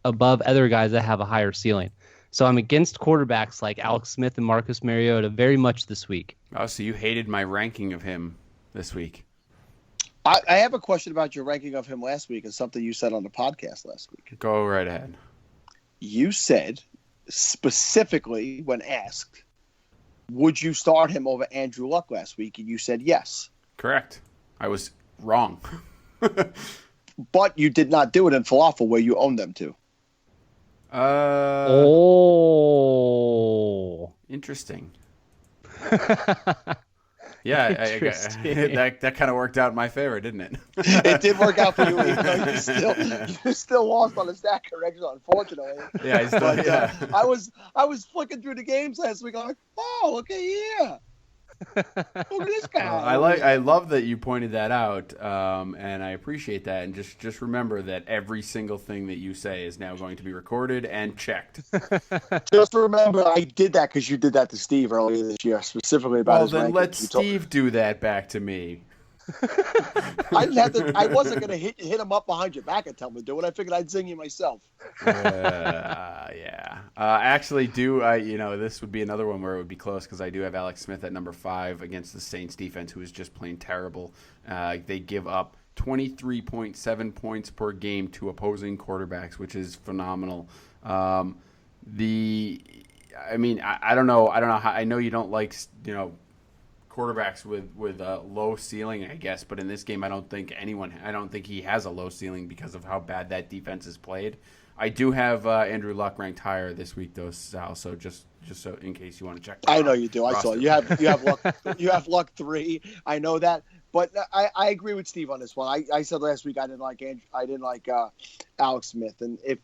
[SPEAKER 3] above other guys that have a higher ceiling. So I'm against quarterbacks like Alex Smith and Marcus Mariota very much this week.
[SPEAKER 2] Oh, so you hated my ranking of him this week.
[SPEAKER 4] I have a question about your ranking of him last week and something you said on the podcast last week.
[SPEAKER 2] Go right ahead.
[SPEAKER 4] You said specifically when asked, would you start him over Andrew Luck last week? And you said yes.
[SPEAKER 2] Correct. I was wrong.
[SPEAKER 4] But you did not do it in Falafel where you owned them to.
[SPEAKER 2] Interesting. Yeah, that kind of worked out in my favor, didn't it?
[SPEAKER 4] It did work out for you, even though you still lost on the stat correction, unfortunately.
[SPEAKER 2] Yeah,
[SPEAKER 4] I was flicking through the games last week. I'm like, oh, okay, yeah. Look at this guy.
[SPEAKER 2] I love that you pointed that out, and I appreciate that. And just remember that every single thing that you say is now going to be recorded and checked.
[SPEAKER 4] Just remember, I did that because you did that to Steve earlier this year, specifically about his rankings.
[SPEAKER 2] Well, then let Steve do that back to me.
[SPEAKER 4] I didn't have to. I wasn't going to hit him up behind your back and tell him to do it. I figured I'd zing you myself.
[SPEAKER 2] Yeah. Actually, this would be another one where it would be close because I do have Alex Smith at number 5 against the Saints defense, who is just plain terrible. They give up 23.7 points per game to opposing quarterbacks, which is phenomenal. I don't know how. I know you don't like quarterbacks with a low ceiling, I guess, but in this game I don't think he has a low ceiling because of how bad that defense is played. I do have Andrew Luck ranked higher this week though, Sal, so just so in case you want to check that
[SPEAKER 4] I know you do. I saw you have Luck 3. I know that. But I agree with Steve on this one. I said last week I didn't like Alex Smith, and if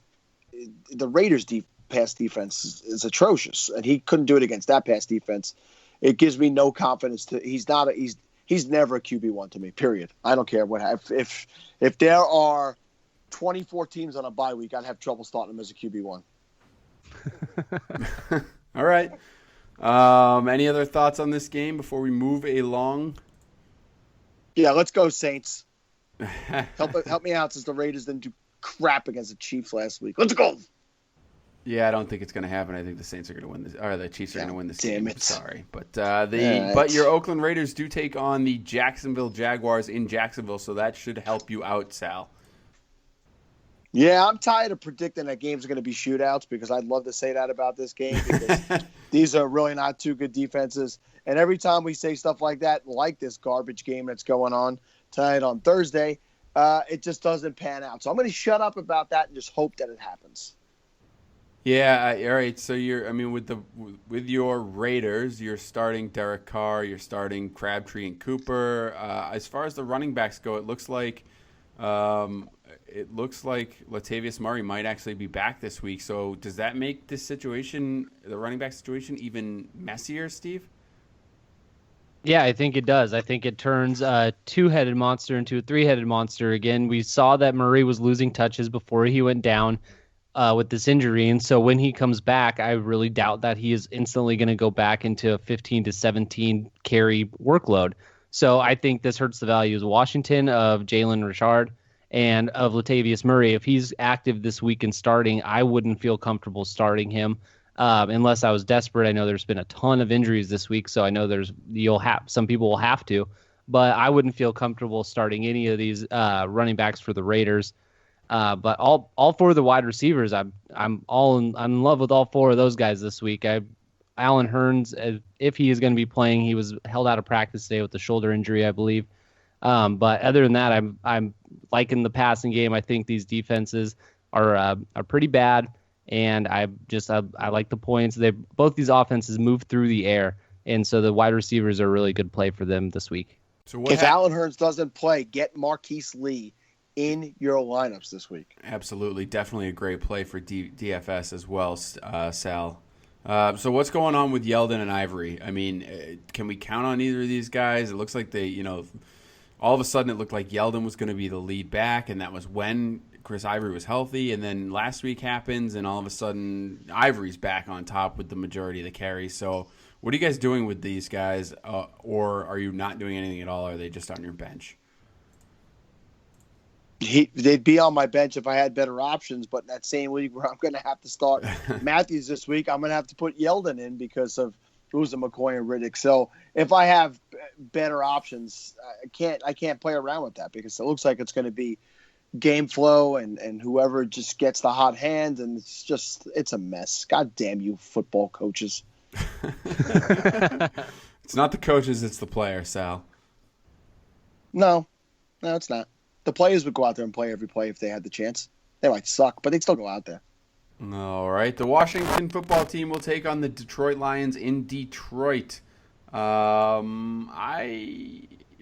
[SPEAKER 4] the Raiders pass defense is atrocious, and he couldn't do it against that pass defense. It gives me no confidence. He's never a QB1 to me. Period. I don't care what. If there are 24 teams on a bye week, I'd have trouble starting him as a QB1.
[SPEAKER 2] All right. Any other thoughts on this game before we move along?
[SPEAKER 4] Yeah, let's go Saints. Help me out since the Raiders didn't do crap against the Chiefs last week. Let's go.
[SPEAKER 2] Yeah, I don't think it's going to happen. I think the Saints are going to win this, or the Chiefs are going to win this game.
[SPEAKER 4] Damn it!
[SPEAKER 2] Sorry, but your Oakland Raiders do take on the Jacksonville Jaguars in Jacksonville, so that should help you out, Sal.
[SPEAKER 4] Yeah, I'm tired of predicting that games are going to be shootouts because I'd love to say that about this game because these are really not two good defenses. And every time we say stuff like that, like this garbage game that's going on tonight on Thursday, it just doesn't pan out. So I'm going to shut up about that and just hope that it happens.
[SPEAKER 2] Yeah, all right. So with your Raiders, you're starting Derek Carr, you're starting Crabtree and Cooper. As far as the running backs go, it looks like Latavius Murray might actually be back this week. So does that make this situation, the running back situation, even messier, Steve?
[SPEAKER 3] Yeah, I think it does. I think it turns a two-headed monster into a three-headed monster again. We saw that Murray was losing touches before he went down with this injury, and so when he comes back, I really doubt that he is instantly going to go back into a 15 to 17 carry workload. So I think this hurts the values of Washington, of Jalen Richard, and of Latavius Murray. If he's active this week and starting, I wouldn't feel comfortable starting him unless I was desperate. I know there's been a ton of injuries this week, so I know some people will have to, but I wouldn't feel comfortable starting any of these running backs for the Raiders. But all four of the wide receivers, I'm in love with all four of those guys this week. Allen Hurns, if he is going to be playing, he was held out of practice today with the shoulder injury, I believe. But other than that, I'm liking the passing game. I think these defenses are pretty bad, and I like the points. Both these offenses move through the air, and so the wide receivers are a really good play for them this week.
[SPEAKER 2] So
[SPEAKER 4] if Allen Hurns doesn't play, get Marquise Lee in your lineups this week.
[SPEAKER 2] Absolutely. Definitely a great play for DFS as well, Sal. So what's going on with Yeldon and Ivory? I mean, can we count on either of these guys? It looks like all of a sudden it looked like Yeldon was going to be the lead back, and that was when Chris Ivory was healthy. And then last week happens, and all of a sudden Ivory's back on top with the majority of the carries. So what are you guys doing with these guys? Or are you not doing anything at all? Or are they just on your bench?
[SPEAKER 4] They'd be on my bench if I had better options, but in that same league where I'm going to have to start Matthews this week, I'm going to have to put Yeldon in because of losing McCoy and Riddick. So if I have better options, I can't play around with that because it looks like it's going to be game flow and whoever just gets the hot hand, and it's a mess. God damn you, football coaches.
[SPEAKER 2] It's not the coaches, it's the players, Sal.
[SPEAKER 4] No, it's not. The players would go out there and play every play if they had the chance. They might suck, but they'd still go out there.
[SPEAKER 2] All right. The Washington football team will take on the Detroit Lions in Detroit. I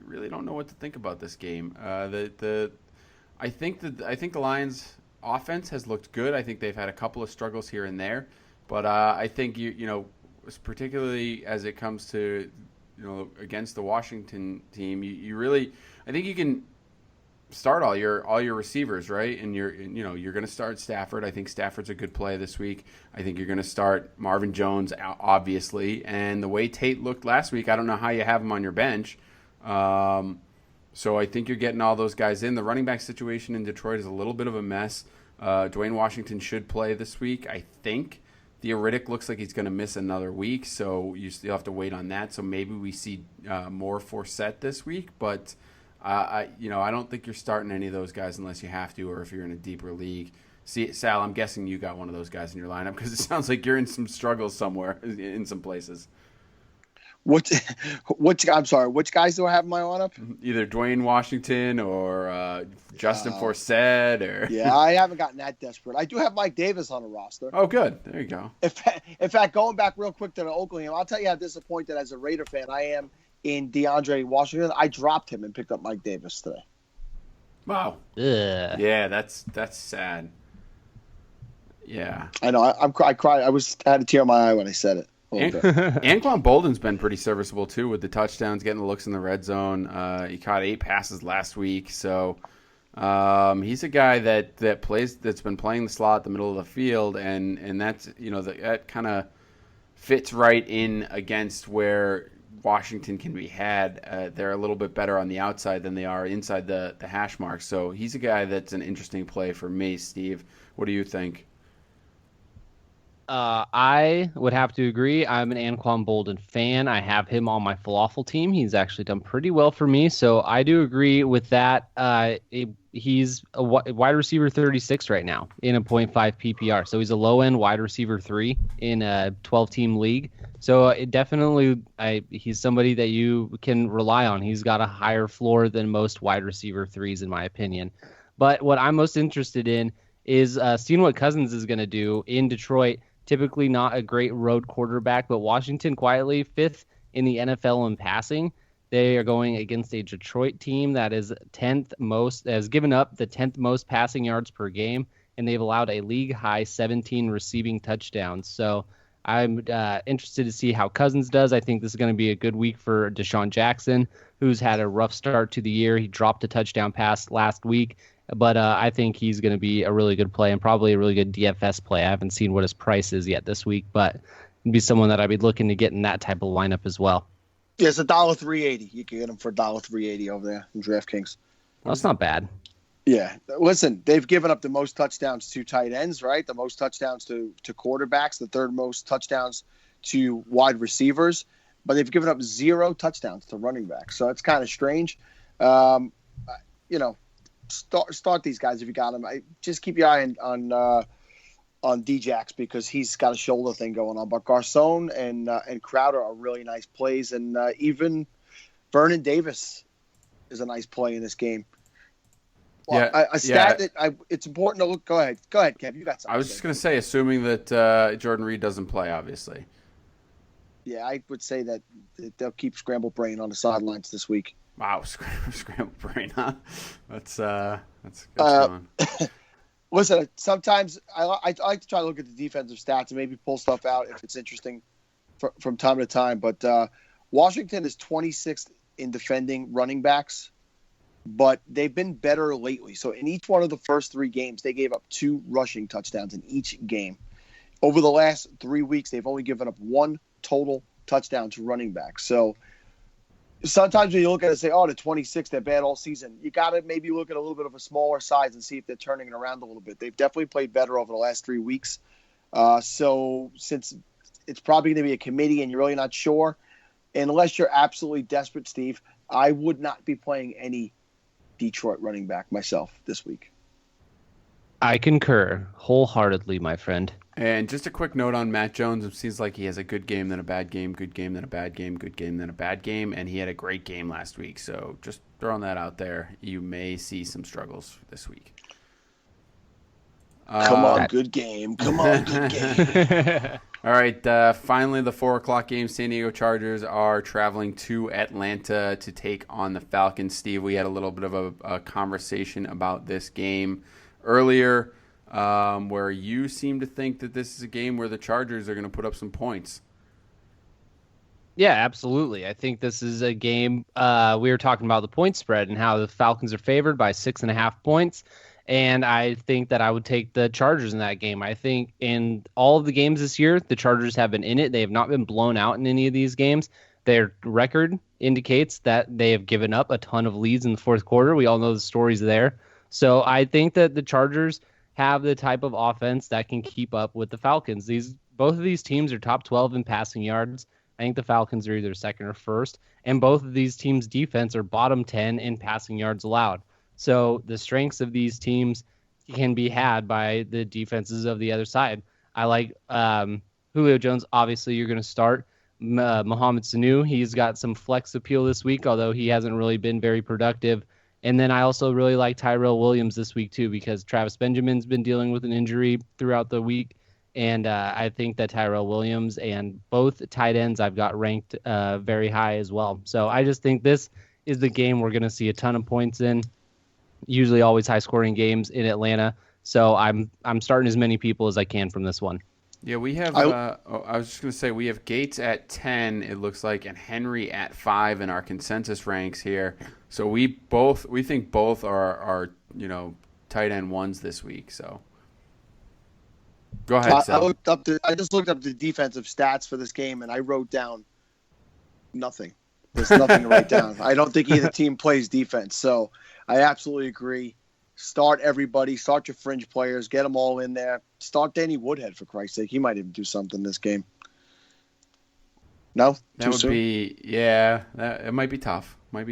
[SPEAKER 2] really don't know what to think about this game. I think the Lions offense has looked good. I think they've had a couple of struggles here and there, but I think you know, particularly as it comes to, you know, against the Washington team, I think you can start all your receivers, right? And you're going to start Stafford. I think Stafford's a good play this week. I think you're going to start Marvin Jones, obviously. And the way Tate looked last week, I don't know how you have him on your bench. So I think you're getting all those guys in. The running back situation in Detroit is a little bit of a mess. Dwayne Washington should play this week, I think. Theoretic looks like he's going to miss another week, so you still have to wait on that. So maybe we see more Forsett this week, but I don't think you're starting any of those guys unless you have to, or if you're in a deeper league. See, Sal, I'm guessing you got one of those guys in your lineup because it sounds like you're in some struggles somewhere in some places.
[SPEAKER 4] I'm sorry, which guys do I have in my lineup?
[SPEAKER 2] Either Dwayne Washington or Justin Forsett. Or
[SPEAKER 4] Yeah, I haven't gotten that desperate. I do have Mike Davis on the roster.
[SPEAKER 2] Oh, good. There you go.
[SPEAKER 4] In fact, going back real quick to the Oakland game, I'll tell you how disappointed as a Raider fan I am in DeAndre Washington. I dropped him and picked up Mike Davis today.
[SPEAKER 2] Wow.
[SPEAKER 3] Ugh.
[SPEAKER 2] Yeah, that's sad. Yeah.
[SPEAKER 4] I know. I cried. I had a tear in my eye when I said it.
[SPEAKER 2] Anquan Bolden's been pretty serviceable too with the touchdowns, getting the looks in the red zone. He caught 8 passes last week, so he's a guy that's been playing the slot, the middle of the field, and that's that kind of fits right in against where Washington can be had. They're a little bit better on the outside than they are inside the hash mark. So he's a guy that's an interesting play for me. Steve, what do you think?
[SPEAKER 3] I would have to agree. I'm an Anquan Bolden fan. I have him on my falafel team. He's actually done pretty well for me, so I do agree with that. He's a wide receiver 36 right now in a 0.5 PPR, so he's a low-end wide receiver 3 in a 12-team league. So he's somebody that you can rely on. He's got a higher floor than most wide receiver 3s, in my opinion. But what I'm most interested in is seeing what Cousins is going to do in Detroit. Typically not a great road quarterback, but Washington quietly 5th in the NFL in passing. They are going against a Detroit team that is 10th most, has given up the 10th most passing yards per game, and they've allowed a league-high 17 receiving touchdowns. So I'm interested to see how Cousins does. I think this is going to be a good week for Deshaun Jackson, who's had a rough start to the year. He dropped a touchdown pass last week. But I think he's going to be a really good play and probably a really good DFS play. I haven't seen what his price is yet this week, but it'd be someone that I'd be looking to get in that type of lineup as well.
[SPEAKER 4] Yeah, it's $1.380. You can get him for $1.380 over there in DraftKings.
[SPEAKER 3] Well, that's not bad.
[SPEAKER 4] Yeah. Listen, they've given up the most touchdowns to tight ends, right? The most touchdowns to quarterbacks, the third most touchdowns to wide receivers, but they've given up 0 touchdowns to running backs. So it's kind of strange. Start these guys if you got them. Just keep your eye on Djax because he's got a shoulder thing going on. But Garcon and Crowder are really nice plays, and even Vernon Davis is a nice play in this game. Well,
[SPEAKER 2] yeah,
[SPEAKER 4] it's important to look. Go ahead, Kev. You got something.
[SPEAKER 2] I was just going to say, assuming that Jordan Reed doesn't play, obviously.
[SPEAKER 4] Yeah, I would say that they'll keep Scramble Brain on the sidelines this week.
[SPEAKER 2] Wow, scramble brain, huh? That's fun.
[SPEAKER 4] Listen, sometimes I like to try to look at the defensive stats and maybe pull stuff out if it's interesting from time to time. But Washington is 26th in defending running backs, but they've been better lately. So in each one of the first 3 games, they gave up 2 rushing touchdowns in each game. Over the last 3 weeks, they've only given up 1 total touchdown to running backs. So sometimes when you look at it and say, oh, the 26, they're bad all season, you got to maybe look at a little bit of a smaller size and see if they're turning it around a little bit. They've definitely played better over the last 3 weeks. So since it's probably going to be a committee and you're really not sure, unless you're absolutely desperate, Steve, I would not be playing any Detroit running back myself this week.
[SPEAKER 3] I concur wholeheartedly, my friend.
[SPEAKER 2] And just a quick note on Matt Jones. It seems like he has a good game, then a bad game, good game, then a bad game, good game, then a bad game, and he had a great game last week. So just throwing that out there, you may see some struggles this week.
[SPEAKER 4] Come on, good game. Come on, good game.
[SPEAKER 2] All right, finally the 4 o'clock game. San Diego Chargers are traveling to Atlanta to take on the Falcons. Steve, we had a little bit of a conversation about this game earlier, where you seem to think that this is a game where the Chargers are going to put up some points.
[SPEAKER 3] Yeah, absolutely. I think this is a game. We were talking about the point spread and how the Falcons are favored by 6.5 points. And I think that I would take the Chargers in that game. I think in all of the games this year, the Chargers have been in it. They have not been blown out in any of these games. Their record indicates that they have given up a ton of leads in the fourth quarter. We all know the stories there. So I think that the Chargers have the type of offense that can keep up with the Falcons. Both of these teams are top 12 in passing yards. I think the Falcons are either second or first. And both of these teams' defense are bottom 10 in passing yards allowed. So the strengths of these teams can be had by the defenses of the other side. I like Julio Jones. Obviously, you're going to start. Mohamed Sanu, he's got some flex appeal this week, although he hasn't really been very productive. And then I also really like Tyrell Williams this week, too, because Travis Benjamin's been dealing with an injury throughout the week. And I think that Tyrell Williams and both tight ends I've got ranked very high as well. So I just think this is the game we're going to see a ton of points in. Usually always high-scoring games in Atlanta. So I'm starting as many people as I can from this one.
[SPEAKER 2] Yeah, we have I was just going to say we have Gates at 10, it looks like, and Henry at 5 in our consensus ranks here. So we think both are tight end ones this week. So go ahead, Sal.
[SPEAKER 4] I just looked up the defensive stats for this game, and I wrote down nothing. There's nothing to write down. I don't think either team plays defense. So I absolutely agree. Start everybody. Start your fringe players. Get them all in there. Start Danny Woodhead, for Christ's sake. He might even do something this game. No?
[SPEAKER 2] That would be, yeah. It might be tough. All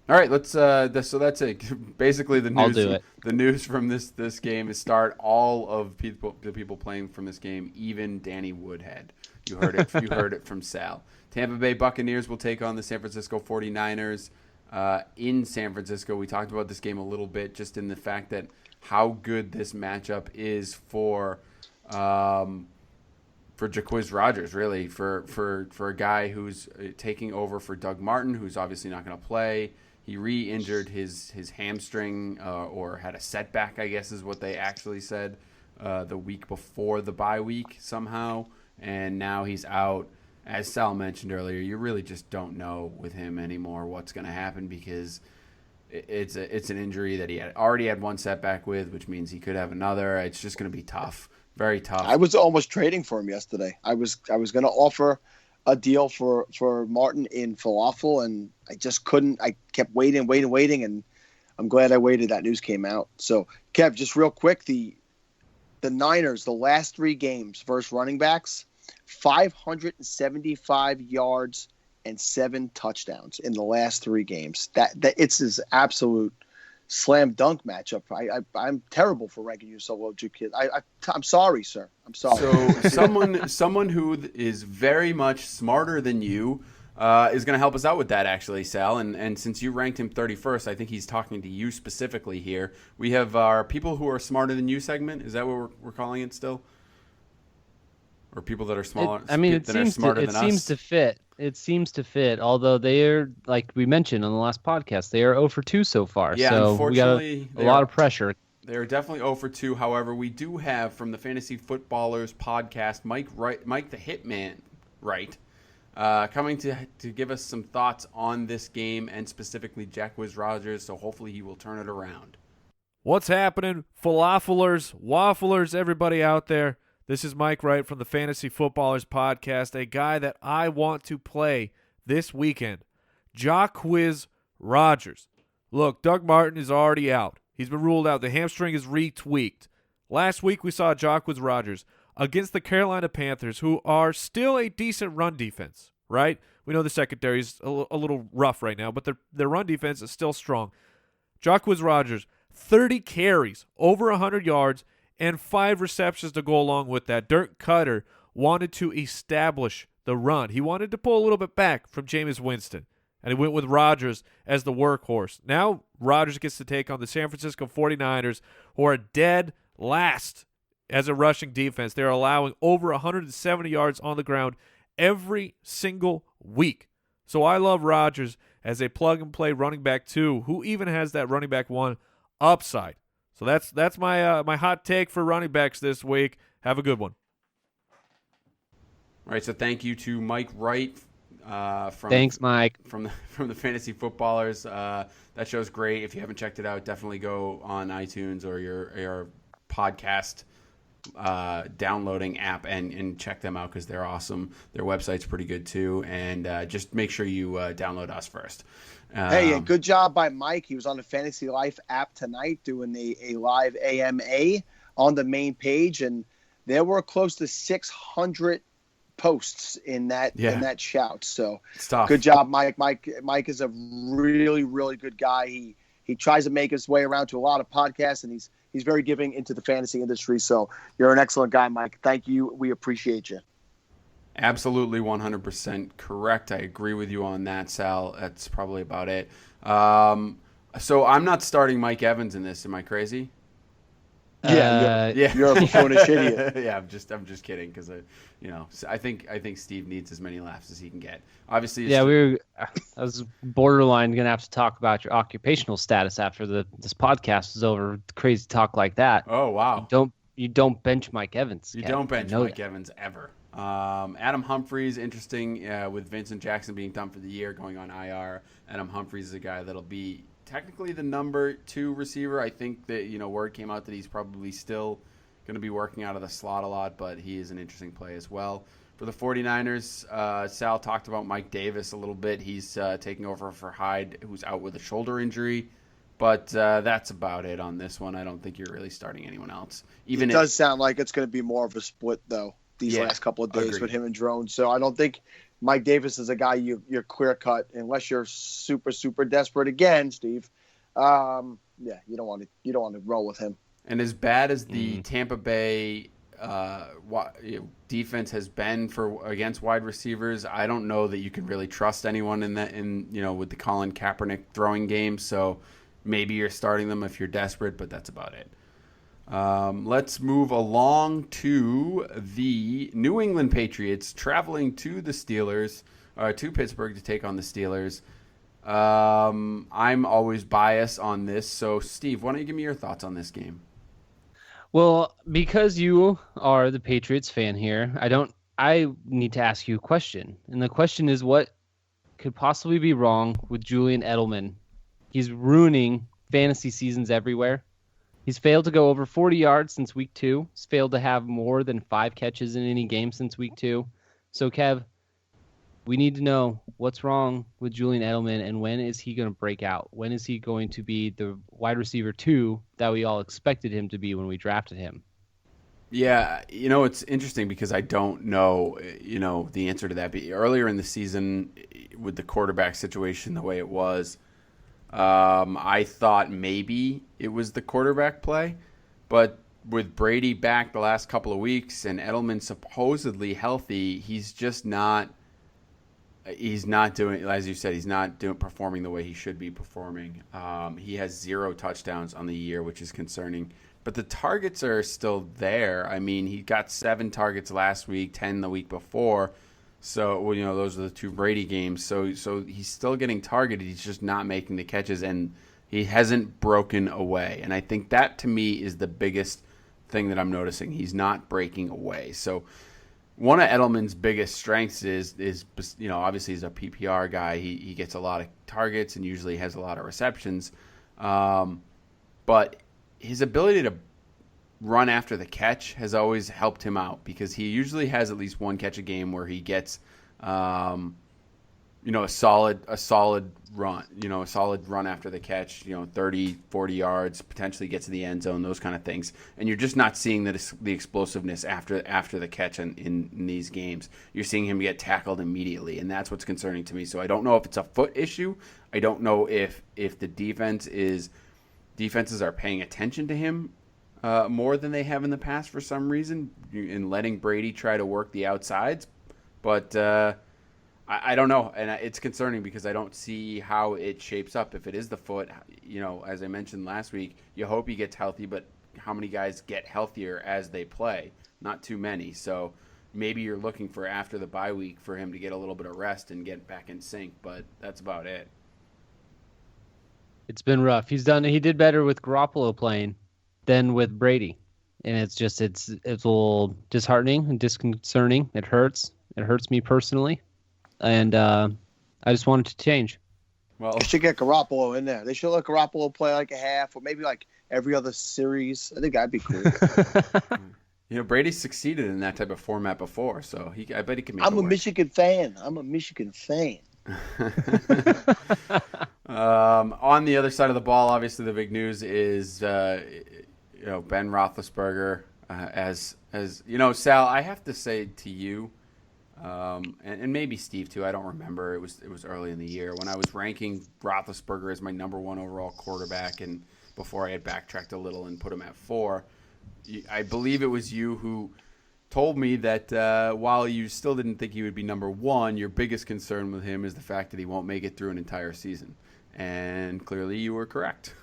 [SPEAKER 2] right, let's. So that's it. Basically, the news.
[SPEAKER 3] I'll do it.
[SPEAKER 2] The news from this game is start all of the people playing from this game, even Danny Woodhead. You heard it. You heard it from Sal. Tampa Bay Buccaneers will take on the San Francisco 49ers in San Francisco. We talked about this game a little bit, just in the fact that how good this matchup is for Jacquizz Rodgers, really, for a guy who's taking over for Doug Martin, who's obviously not going to play. He re-injured his hamstring or had a setback, I guess is what they actually said, the week before the bye week somehow, and now he's out. As Sal mentioned earlier, you really just don't know with him anymore what's going to happen because it's an injury that he already had one setback with, which means he could have another. It's just going to be tough, very tough.
[SPEAKER 4] I was almost trading for him yesterday. I was going to offer a deal for Martin in falafel, and I just couldn't. I kept waiting, and I'm glad I waited. That news came out. So, Kev, just real quick, the Niners, the last 3 games versus running backs, 575 yards and 7 touchdowns in the last 3 games. That it's his absolute slam dunk matchup. I'm terrible for ranking you so low, kid. I'm sorry, sir. I'm sorry.
[SPEAKER 2] So someone who is very much smarter than you is going to help us out with that, actually, Sal. And since you ranked him 31st, I think he's talking to you specifically here. We have our people who are smarter than you segment. Is that what we're calling it still? Or people that are smaller?
[SPEAKER 3] It seems to fit. It seems to fit. Although they are, like we mentioned on the last podcast, they are 0 for 2 so far.
[SPEAKER 2] Yeah,
[SPEAKER 3] so
[SPEAKER 2] unfortunately,
[SPEAKER 3] we got a lot of pressure.
[SPEAKER 2] They're definitely 0 for 2. However, we do have from the Fantasy Footballers podcast, Mike the Hitman Wright, coming to give us some thoughts on this game and specifically Jacquizz Rodgers. So hopefully he will turn it around.
[SPEAKER 5] What's happening, falafelers, wafflers, everybody out there? This is Mike Wright from the Fantasy Footballers podcast, a guy that I want to play this weekend. Jacquizz Rodgers. Look, Doug Martin is already out. He's been ruled out. The hamstring is retweaked. Last week we saw Jacquizz Rodgers against the Carolina Panthers, who are still a decent run defense, right? We know the secondary is a little rough right now, but their run defense is still strong. Jacquizz Rodgers, 30 carries, over 100 yards, and 5 receptions to go along with that. Dirk Cutter wanted to establish the run. He wanted to pull a little bit back from Jameis Winston, and he went with Rodgers as the workhorse. Now Rodgers gets to take on the San Francisco 49ers, who are dead last as a rushing defense. They're allowing over 170 yards on the ground every single week. So I love Rodgers as a plug-and-play running back 2, who even has that running back 1 upside. So that's my my hot take for running backs this week. Have a good one.
[SPEAKER 2] All right, so thank you to Mike Wright.
[SPEAKER 3] Thanks, Mike.
[SPEAKER 2] From the Fantasy Footballers. That show's great. If you haven't checked it out, definitely go on iTunes or your podcast downloading app and check them out because they're awesome. Their website's pretty good too, and just make sure you download us first.
[SPEAKER 4] Hey, good job by Mike. He was on the Fantasy Life app tonight doing a live AMA on the main page, and there were close to 600 posts in that shout. So good job, Mike. Mike is a really, really good guy. He tries to make his way around to a lot of podcasts, and he's very giving into the fantasy industry. So you're an excellent guy, Mike. Thank you. We appreciate you.
[SPEAKER 2] Absolutely 100% correct. I agree with you on that, Sal. That's probably about it. So I'm not starting Mike Evans in this. Am I crazy?
[SPEAKER 4] Yeah. You're a buffoonish idiot.
[SPEAKER 2] Yeah, I'm just kidding because I think Steve needs as many laughs as he can get. Obviously,
[SPEAKER 3] I was borderline gonna have to talk about your occupational status after this podcast is over. Crazy talk like that.
[SPEAKER 2] Oh wow!
[SPEAKER 3] You don't bench Mike Evans.
[SPEAKER 2] You don't bench Mike Evans ever. Adam Humphries, interesting with Vincent Jackson being done for the year, going on IR. Adam Humphries is a guy that'll be technically the number 2 receiver. I think that word came out that he's probably still going to be working out of the slot a lot, but he is an interesting play as well. For the 49ers, Sal talked about Mike Davis a little bit. He's taking over for Hyde, who's out with a shoulder injury. But that's about it on this one. I don't think you're really starting anyone else. It
[SPEAKER 4] does sound like it's going to be more of a split, though, these last couple of days with him and Drone. So I don't think Mike Davis is a guy you're clear cut unless you're super, super desperate again, Steve. You don't want to roll with him.
[SPEAKER 2] And as bad as the Tampa Bay defense has been against wide receivers, I don't know that you can really trust anyone with the Colin Kaepernick throwing game. So maybe you're starting them if you're desperate, but that's about it. Let's move along to the New England Patriots traveling to the Steelers, to Pittsburgh to take on the Steelers. I'm always biased on this. So, Steve, why don't you give me your thoughts on this game?
[SPEAKER 3] Well, because you are the Patriots fan here, I need to ask you a question. And the question is, what could possibly be wrong with Julian Edelman? He's ruining fantasy seasons everywhere. He's failed to go over 40 yards since week 2. He's failed to have more than 5 catches in any game since week 2. So, Kev, we need to know what's wrong with Julian Edelman and when is he going to break out? When is he going to be the wide receiver 2 that we all expected him to be when we drafted him?
[SPEAKER 2] Yeah, it's interesting because I don't know, the answer to that. But earlier in the season, with the quarterback situation the way it was, I thought maybe it was the quarterback play, but with Brady back the last couple of weeks and Edelman supposedly healthy, he's just not. He's not doing, as you said, performing the way he should be performing. He has 0 touchdowns on the year, which is concerning. But the targets are still there. I mean, he got 7 targets last week, 10 the week before. So, those are the 2 Brady games. So he's still getting targeted. He's just not making the catches, and he hasn't broken away. And I think that, to me, is the biggest thing that I'm noticing. He's not breaking away. So one of Edelman's biggest strengths is obviously he's a PPR guy. He gets a lot of targets and usually has a lot of receptions. But his ability to run after the catch has always helped him out because he usually has at least 1 catch a game where he gets, a solid run, a solid run after the catch, 30, 40 yards, potentially get to the end zone, those kind of things. And you're just not seeing the explosiveness after the catch in these games. You're seeing him get tackled immediately, and that's what's concerning to me. So I don't know if it's a foot issue. I don't know if the defenses are paying attention to him more than they have in the past for some reason, in letting Brady try to work the outsides. But I don't know, and it's concerning because I don't see how it shapes up. If it is the foot, as I mentioned last week, you hope he gets healthy, but how many guys get healthier as they play? Not too many. So maybe you're looking for after the bye week for him to get a little bit of rest and get back in sync, but that's about it.
[SPEAKER 3] It's been rough. He did better with Garoppolo playing than with Brady, and it's a little disheartening and disconcerting. It hurts. It hurts me personally. And I just wanted to change.
[SPEAKER 4] Well, they should get Garoppolo in there. They should let Garoppolo play like a half or maybe like every other series. I think that'd be cool.
[SPEAKER 2] Brady succeeded in that type of format before, so I bet he can make it
[SPEAKER 4] work.
[SPEAKER 2] I'm
[SPEAKER 4] a Michigan fan.
[SPEAKER 2] On the other side of the ball, obviously the big news is Ben Roethlisberger. As Sal, I have to say to you, and maybe Steve too, I don't remember. It was early in the year when I was ranking Roethlisberger as my number one overall quarterback, and before I had backtracked a little and put him at 4. I believe it was you who told me that while you still didn't think he would be number 1, your biggest concern with him is the fact that he won't make it through an entire season. And clearly you were correct.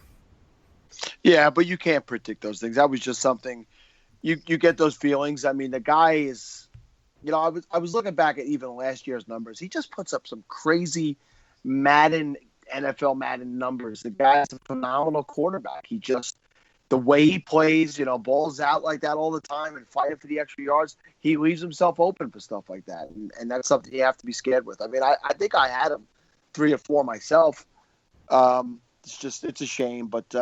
[SPEAKER 4] Yeah, but you can't predict those things. That was just something you get those feelings. I mean, the guy is, I was looking back at even last year's numbers. He just puts up some crazy NFL Madden numbers. The guy's a phenomenal quarterback. The way he plays, balls out like that all the time and fighting for the extra yards, he leaves himself open for stuff like that. And that's something you have to be scared with. I mean, I think I had him 3 or 4 myself. It's a shame. But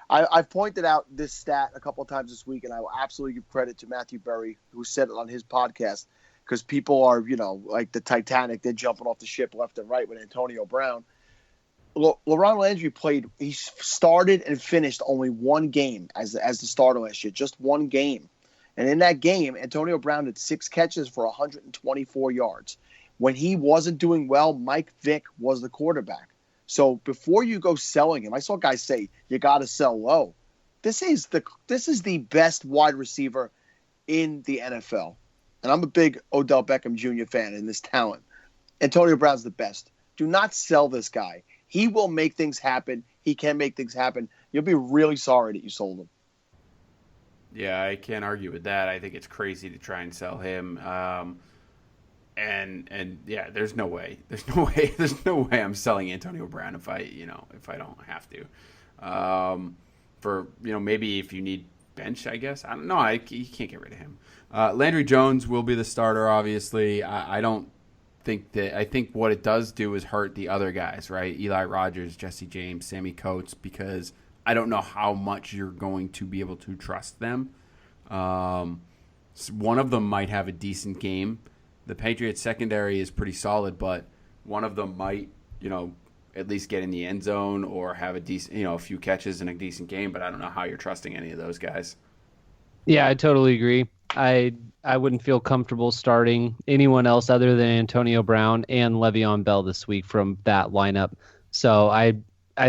[SPEAKER 4] I've pointed out this stat a couple of times this week, and I will absolutely give credit to Matthew Berry, who said it on his podcast, because people are, like the Titanic, they're jumping off the ship left and right with Antonio Brown. LaRon Landry he started and finished only one game as the starter last year, just one game. And in that game, Antonio Brown had 6 catches for 124 yards. When he wasn't doing well, Mike Vick was the quarterback. So before you go selling him, I saw guys say, you got to sell low. This is the best wide receiver in the NFL. And I'm a big Odell Beckham Jr. fan in this talent. Antonio Brown's the best. Do not sell this guy. He will make things happen. He can make things happen. You'll be really sorry that you sold him.
[SPEAKER 2] Yeah, I can't argue with that. I think it's crazy to try and sell him. And yeah, there's no way I'm selling Antonio Brown if I don't have to. For maybe if you need bench, I guess. I don't know. You can't get rid of him. Landry Jones will be the starter, obviously. I think what it does do is hurt the other guys, right? Eli Rogers, Jesse James, Sammy Coates, because I don't know how much you're going to be able to trust them. One of them might have a decent game. The Patriots secondary is pretty solid, but one of them might, at least get in the end zone or have a decent, a few catches in a decent game, but I don't know how you're trusting any of those guys.
[SPEAKER 3] Yeah, I totally agree. I wouldn't feel comfortable starting anyone else other than Antonio Brown and Le'Veon Bell this week from that lineup. So I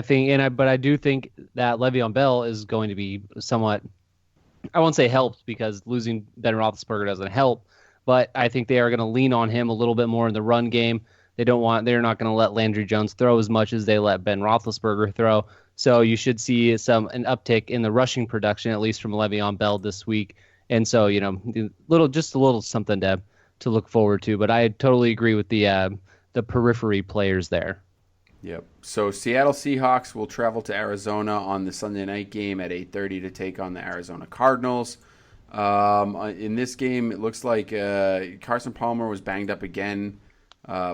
[SPEAKER 3] think, but I do think that Le'Veon Bell is going to be somewhat, I won't say helped because losing Ben Roethlisberger doesn't help, but I think they are going to lean on him a little bit more in the run game. They're not going to let Landry Jones throw as much as they let Ben Roethlisberger throw. So you should see an uptick in the rushing production, at least from Le'Veon Bell this week. And so, just a little something to look forward to. But I totally agree with the periphery players there.
[SPEAKER 2] Yep. So Seattle Seahawks will travel to Arizona on the Sunday night game at 8:30 to take on the Arizona Cardinals. In this game, it looks like Carson Palmer was banged up again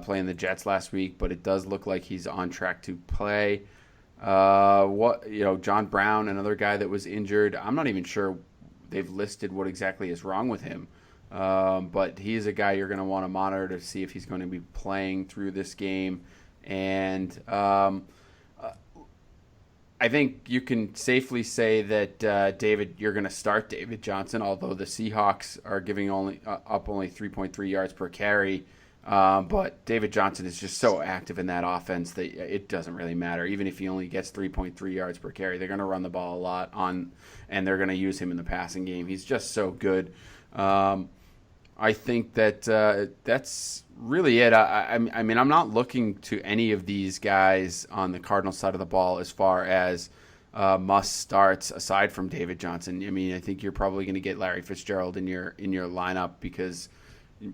[SPEAKER 2] playing the Jets last week, but it does look like he's on track to play. John Brown, another guy that was injured. I'm not even sure they've listed what exactly is wrong with him. But he is a guy you're going to want to monitor to see if he's going to be playing through this game. And I think you can safely say that you're going to start David Johnson, although the Seahawks are giving only 3.3 yards per carry. But David Johnson is just so active in that offense that it doesn't really matter. Even if he only gets 3.3 yards per carry, they're going to run the ball a lot and they're going to use him in the passing game. He's just so good. I think that that's really it. I mean, I'm not looking to any of these guys on the Cardinals side of the ball as far as must starts aside from David Johnson. I mean, I think you're probably going to get Larry Fitzgerald in your lineup because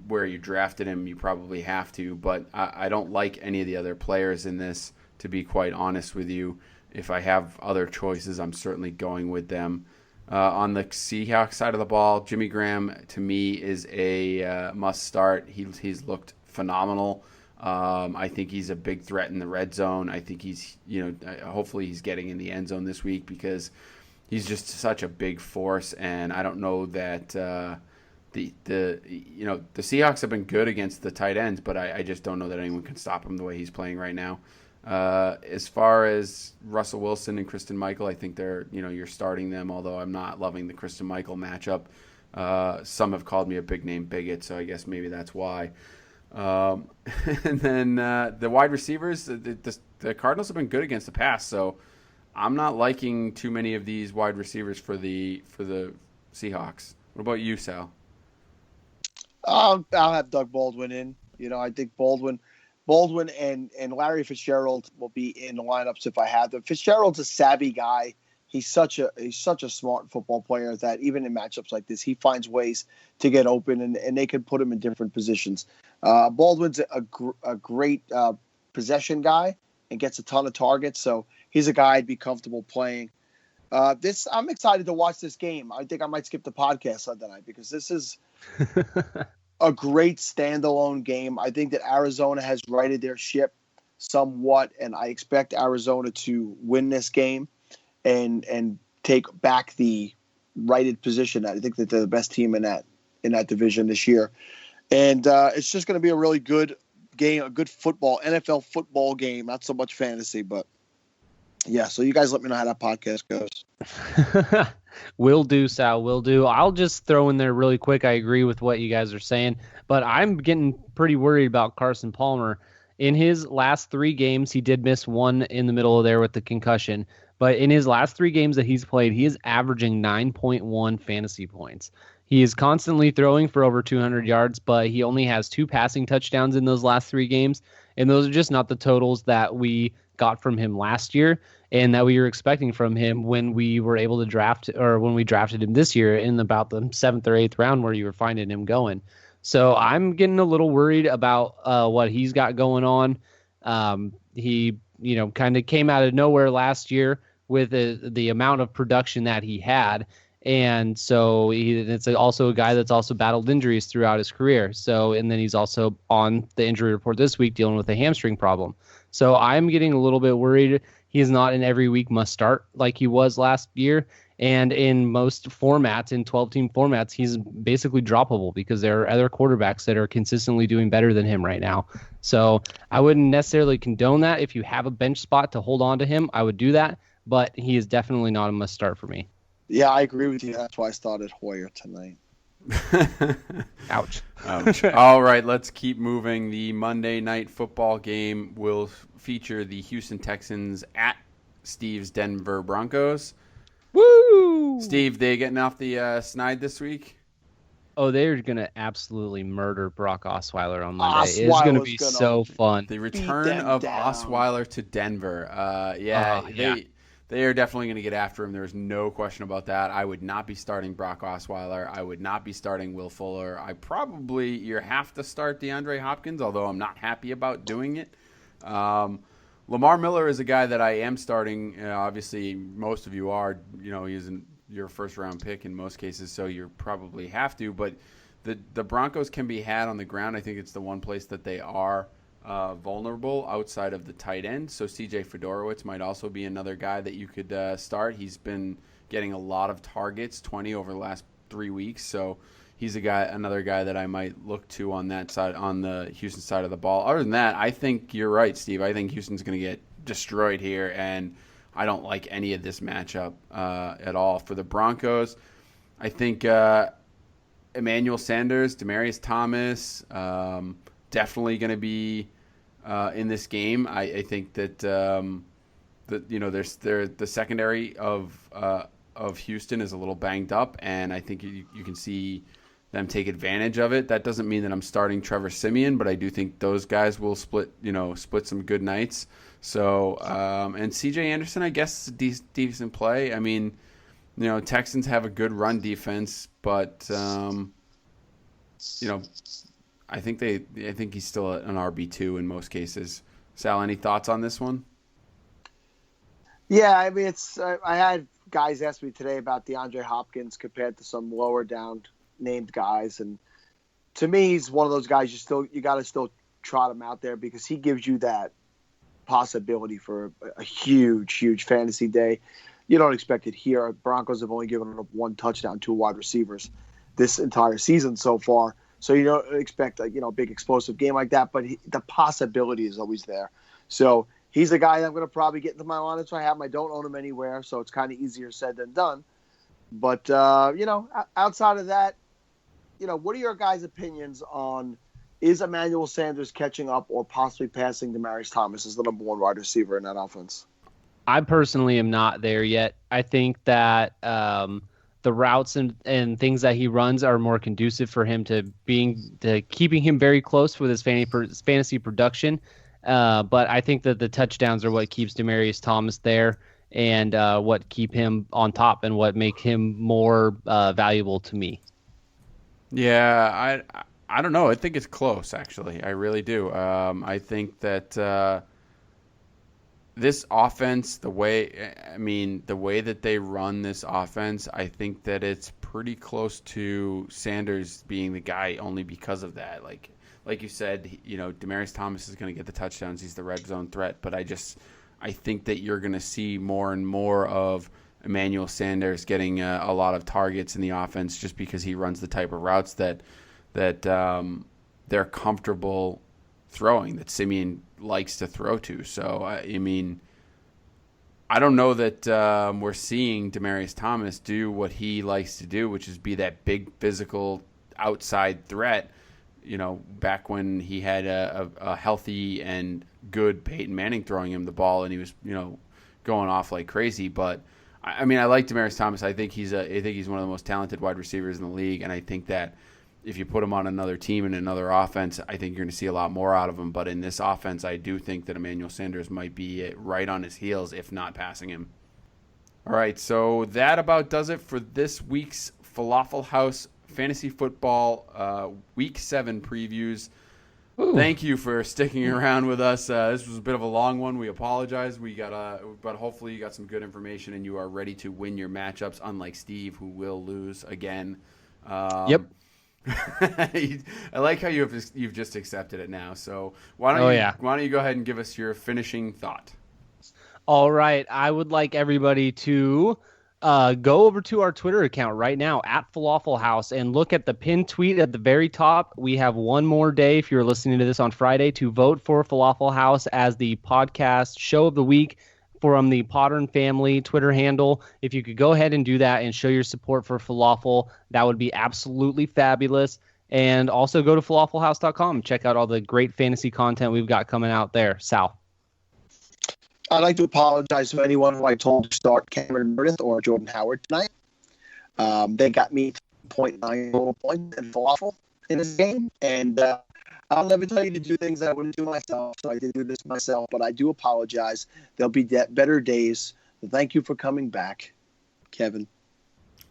[SPEAKER 2] where you drafted him, you probably have to. But I don't like any of the other players in this, to be quite honest with you. If I have other choices, I'm certainly going with them. On the Seahawks side of the ball, Jimmy Graham, to me, is a must start. He's looked phenomenal. I think he's a big threat in the red zone. I think he's, hopefully he's getting in the end zone this week because he's just such a big force. And I don't know that the Seahawks have been good against the tight ends, but I just don't know that anyone can stop him the way he's playing right now. As far as Russell Wilson and Christian Michael, I think you're starting them, although I'm not loving the Christian Michael matchup. Some have called me a big name bigot, so I guess maybe that's why. And then the wide receivers, the Cardinals have been good against the pass, so I'm not liking too many of these wide receivers for the Seahawks. What about you, Sal?
[SPEAKER 4] I'll have Doug Baldwin in. I think Baldwin and Larry Fitzgerald will be in the lineups if I have them. Fitzgerald's a savvy guy. He's such a smart football player that even in matchups like this, he finds ways to get open, and they can put him in different positions. Baldwin's a great possession guy and gets a ton of targets, so he's a guy I'd be comfortable playing. I'm excited to watch this game. I think I might skip the podcast Sunday night because this is a great standalone game. I think that Arizona has righted their ship somewhat, and I expect Arizona to win this game and take back the righted position. I think that they're the best team in that division this year. And it's just going to be a really good game, a good NFL football game, not so much fantasy, but yeah. So you guys let me know how that podcast goes.
[SPEAKER 3] Will do, Sal, will do. I'll just throw in there really quick. I agree with what you guys are saying, but I'm getting pretty worried about Carson Palmer. In his last 3 games, he did miss one in the middle of there with the concussion, but in his last 3 games that he's played, he is averaging 9.1 fantasy points. He is constantly throwing for over 200 yards, but he only has 2 passing touchdowns in those last 3 games, and those are just not the totals that we got from him last year and that we were expecting from him when we were able to draft, or when we drafted him this year in about the 7th or 8th round where you were finding him going. So I'm getting a little worried about what he's got going on. He, kind of came out of nowhere last year with the amount of production that he had. And so it's also a guy that's also battled injuries throughout his career. And then he's also on the injury report this week dealing with a hamstring problem. So I'm getting a little bit worried. He is not an every week must start like he was last year. And in most formats, in 12-team formats, he's basically droppable because there are other quarterbacks that are consistently doing better than him right now. So I wouldn't necessarily condone that. If you have a bench spot to hold on to him, I would do that. But he is definitely not a must start for me.
[SPEAKER 4] Yeah, I agree with you. That's why I started Hoyer tonight.
[SPEAKER 3] Ouch.
[SPEAKER 2] All right, let's keep moving. The Monday night football game will feature the Houston Texans at Steve's Denver Broncos.
[SPEAKER 3] Woo!
[SPEAKER 2] Steve, they getting off the snide this week?
[SPEAKER 3] Oh, they're going to absolutely murder Brock Osweiler on Monday. It's going to be so fun.
[SPEAKER 2] The return of Osweiler to Denver. They are definitely going to get after him. There's no question about that. I would not be starting Brock Osweiler. I would not be starting Will Fuller. You have to start DeAndre Hopkins, although I'm not happy about doing it. Lamar Miller is a guy that I am starting. Obviously, most of you are. He's your first-round pick in most cases, so you probably have to. But the Broncos can be had on the ground. I think it's the one place that they are vulnerable outside of the tight end. So C.J. Fedorowicz might also be another guy that you could start. He's been getting a lot of targets, 20 over the last 3 weeks. So he's another guy that I might look to on that side, on the Houston side of the ball. Other than that, I think you're right, Steve. I think Houston's going to get destroyed here, and I don't like any of this matchup at all. For the Broncos, I think Emmanuel Sanders, Demaryius Thomas, definitely going to be in this game. I think that the secondary of Houston is a little banged up, and I think you can see them take advantage of it. That doesn't mean that I'm starting Trevor Siemian, but I do think those guys will split some good nights. So and CJ Anderson, I guess, is a decent play. I mean, Texans have a good run defense, but I think he's still an RB2 in most cases. Sal, any thoughts on this one?
[SPEAKER 4] Yeah, I mean, I had guys ask me today about DeAndre Hopkins compared to some lower down named guys, and to me, he's one of those guys you got to still trot him out there because he gives you that possibility for a huge fantasy day. You don't expect it here. Broncos have only given up one touchdown to wide receivers this entire season so far, so you don't expect a big explosive game like that. But the possibility is always there. So he's a guy that I'm going to probably get into my lineup. So I don't own him anywhere, so it's kind of easier said than done. But outside of that, what are your guys' opinions on is Emmanuel Sanders catching up or possibly passing Demaryius Thomas as the number one wide receiver in that offense?
[SPEAKER 3] I personally am not there yet. I think that the routes and things that he runs are more conducive for him to keeping him very close with his fantasy production. But I think that the touchdowns are what keeps Demaryius Thomas there and what keep him on top and what make him more valuable to me.
[SPEAKER 2] Yeah, I don't know. I think it's close, actually. I really do. I think that this offense, the way that they run this offense, I think that it's pretty close to Sanders being the guy only because of that. Like you said, Demaryius Thomas is going to get the touchdowns. He's the red zone threat. But I think that you're going to see more and more of Emmanuel Sanders getting a lot of targets in the offense just because he runs the type of routes that they're comfortable throwing, that Siemian likes to throw to. So, I don't know that we're seeing Demaryius Thomas do what he likes to do, which is be that big physical outside threat. Back when he had a healthy and good Peyton Manning throwing him the ball and he was, going off like crazy. But I like Demaryius Thomas. I think he's one of the most talented wide receivers in the league, and I think that if you put him on another team and another offense, I think you're going to see a lot more out of him. But in this offense, I do think that Emmanuel Sanders might be right on his heels, if not passing him. All right, so that about does it for this week's Falafel House Fantasy Football Week 7 previews. Ooh. Thank you for sticking around with us. This was a bit of a long one. We apologize. But hopefully you got some good information and you are ready to win your matchups, unlike Steve, who will lose again.
[SPEAKER 3] Yep.
[SPEAKER 2] I like how you've just accepted it now. So why don't you go ahead and give us your finishing thought?
[SPEAKER 3] All right. I would like everybody to go over to our Twitter account right now at Falafel House and look at the pinned tweet at the very top. We have one more day, if you're listening to this on Friday, to vote for Falafel House as the podcast show of the week from the Potter & Family Twitter handle. If you could go ahead and do that and show your support for Falafel, that would be absolutely fabulous. And also go to falafelhouse.com and check out all the great fantasy content we've got coming out there. Sal.
[SPEAKER 4] I'd like to apologize to anyone who I told to start Cameron Meredith or Jordan Howard tonight. They got me 0.9 total points in Falafel in this game, and I'll never tell you to do things that I wouldn't do myself, so I did do this myself, but I do apologize. There'll be better days. Thank you for coming back, Kevin.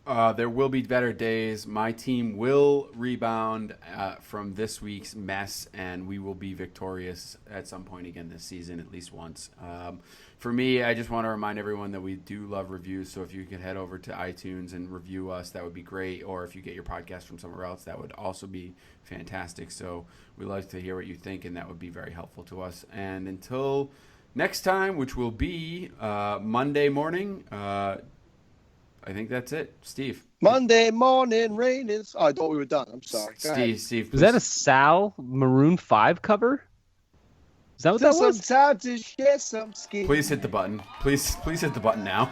[SPEAKER 2] There will be better days. My team will rebound from this week's mess, and we will be victorious at some point again this season, at least once. For me, I just want to remind everyone that we do love reviews, so if you could head over to iTunes and review us, that would be great. Or if you get your podcast from somewhere else, that would also be fantastic. So we'd like to hear what you think, and that would be very helpful to us. And until next time, which will be Monday morning, I think that's it. Steve.
[SPEAKER 4] Monday morning rain is. Oh, I thought we were done. I'm sorry. Go ahead.
[SPEAKER 2] Steve.
[SPEAKER 3] Was that a Sal Maroon 5 cover? Is that what that was?
[SPEAKER 4] Sometimes to share some skin.
[SPEAKER 2] Please hit the button. Please hit the button now.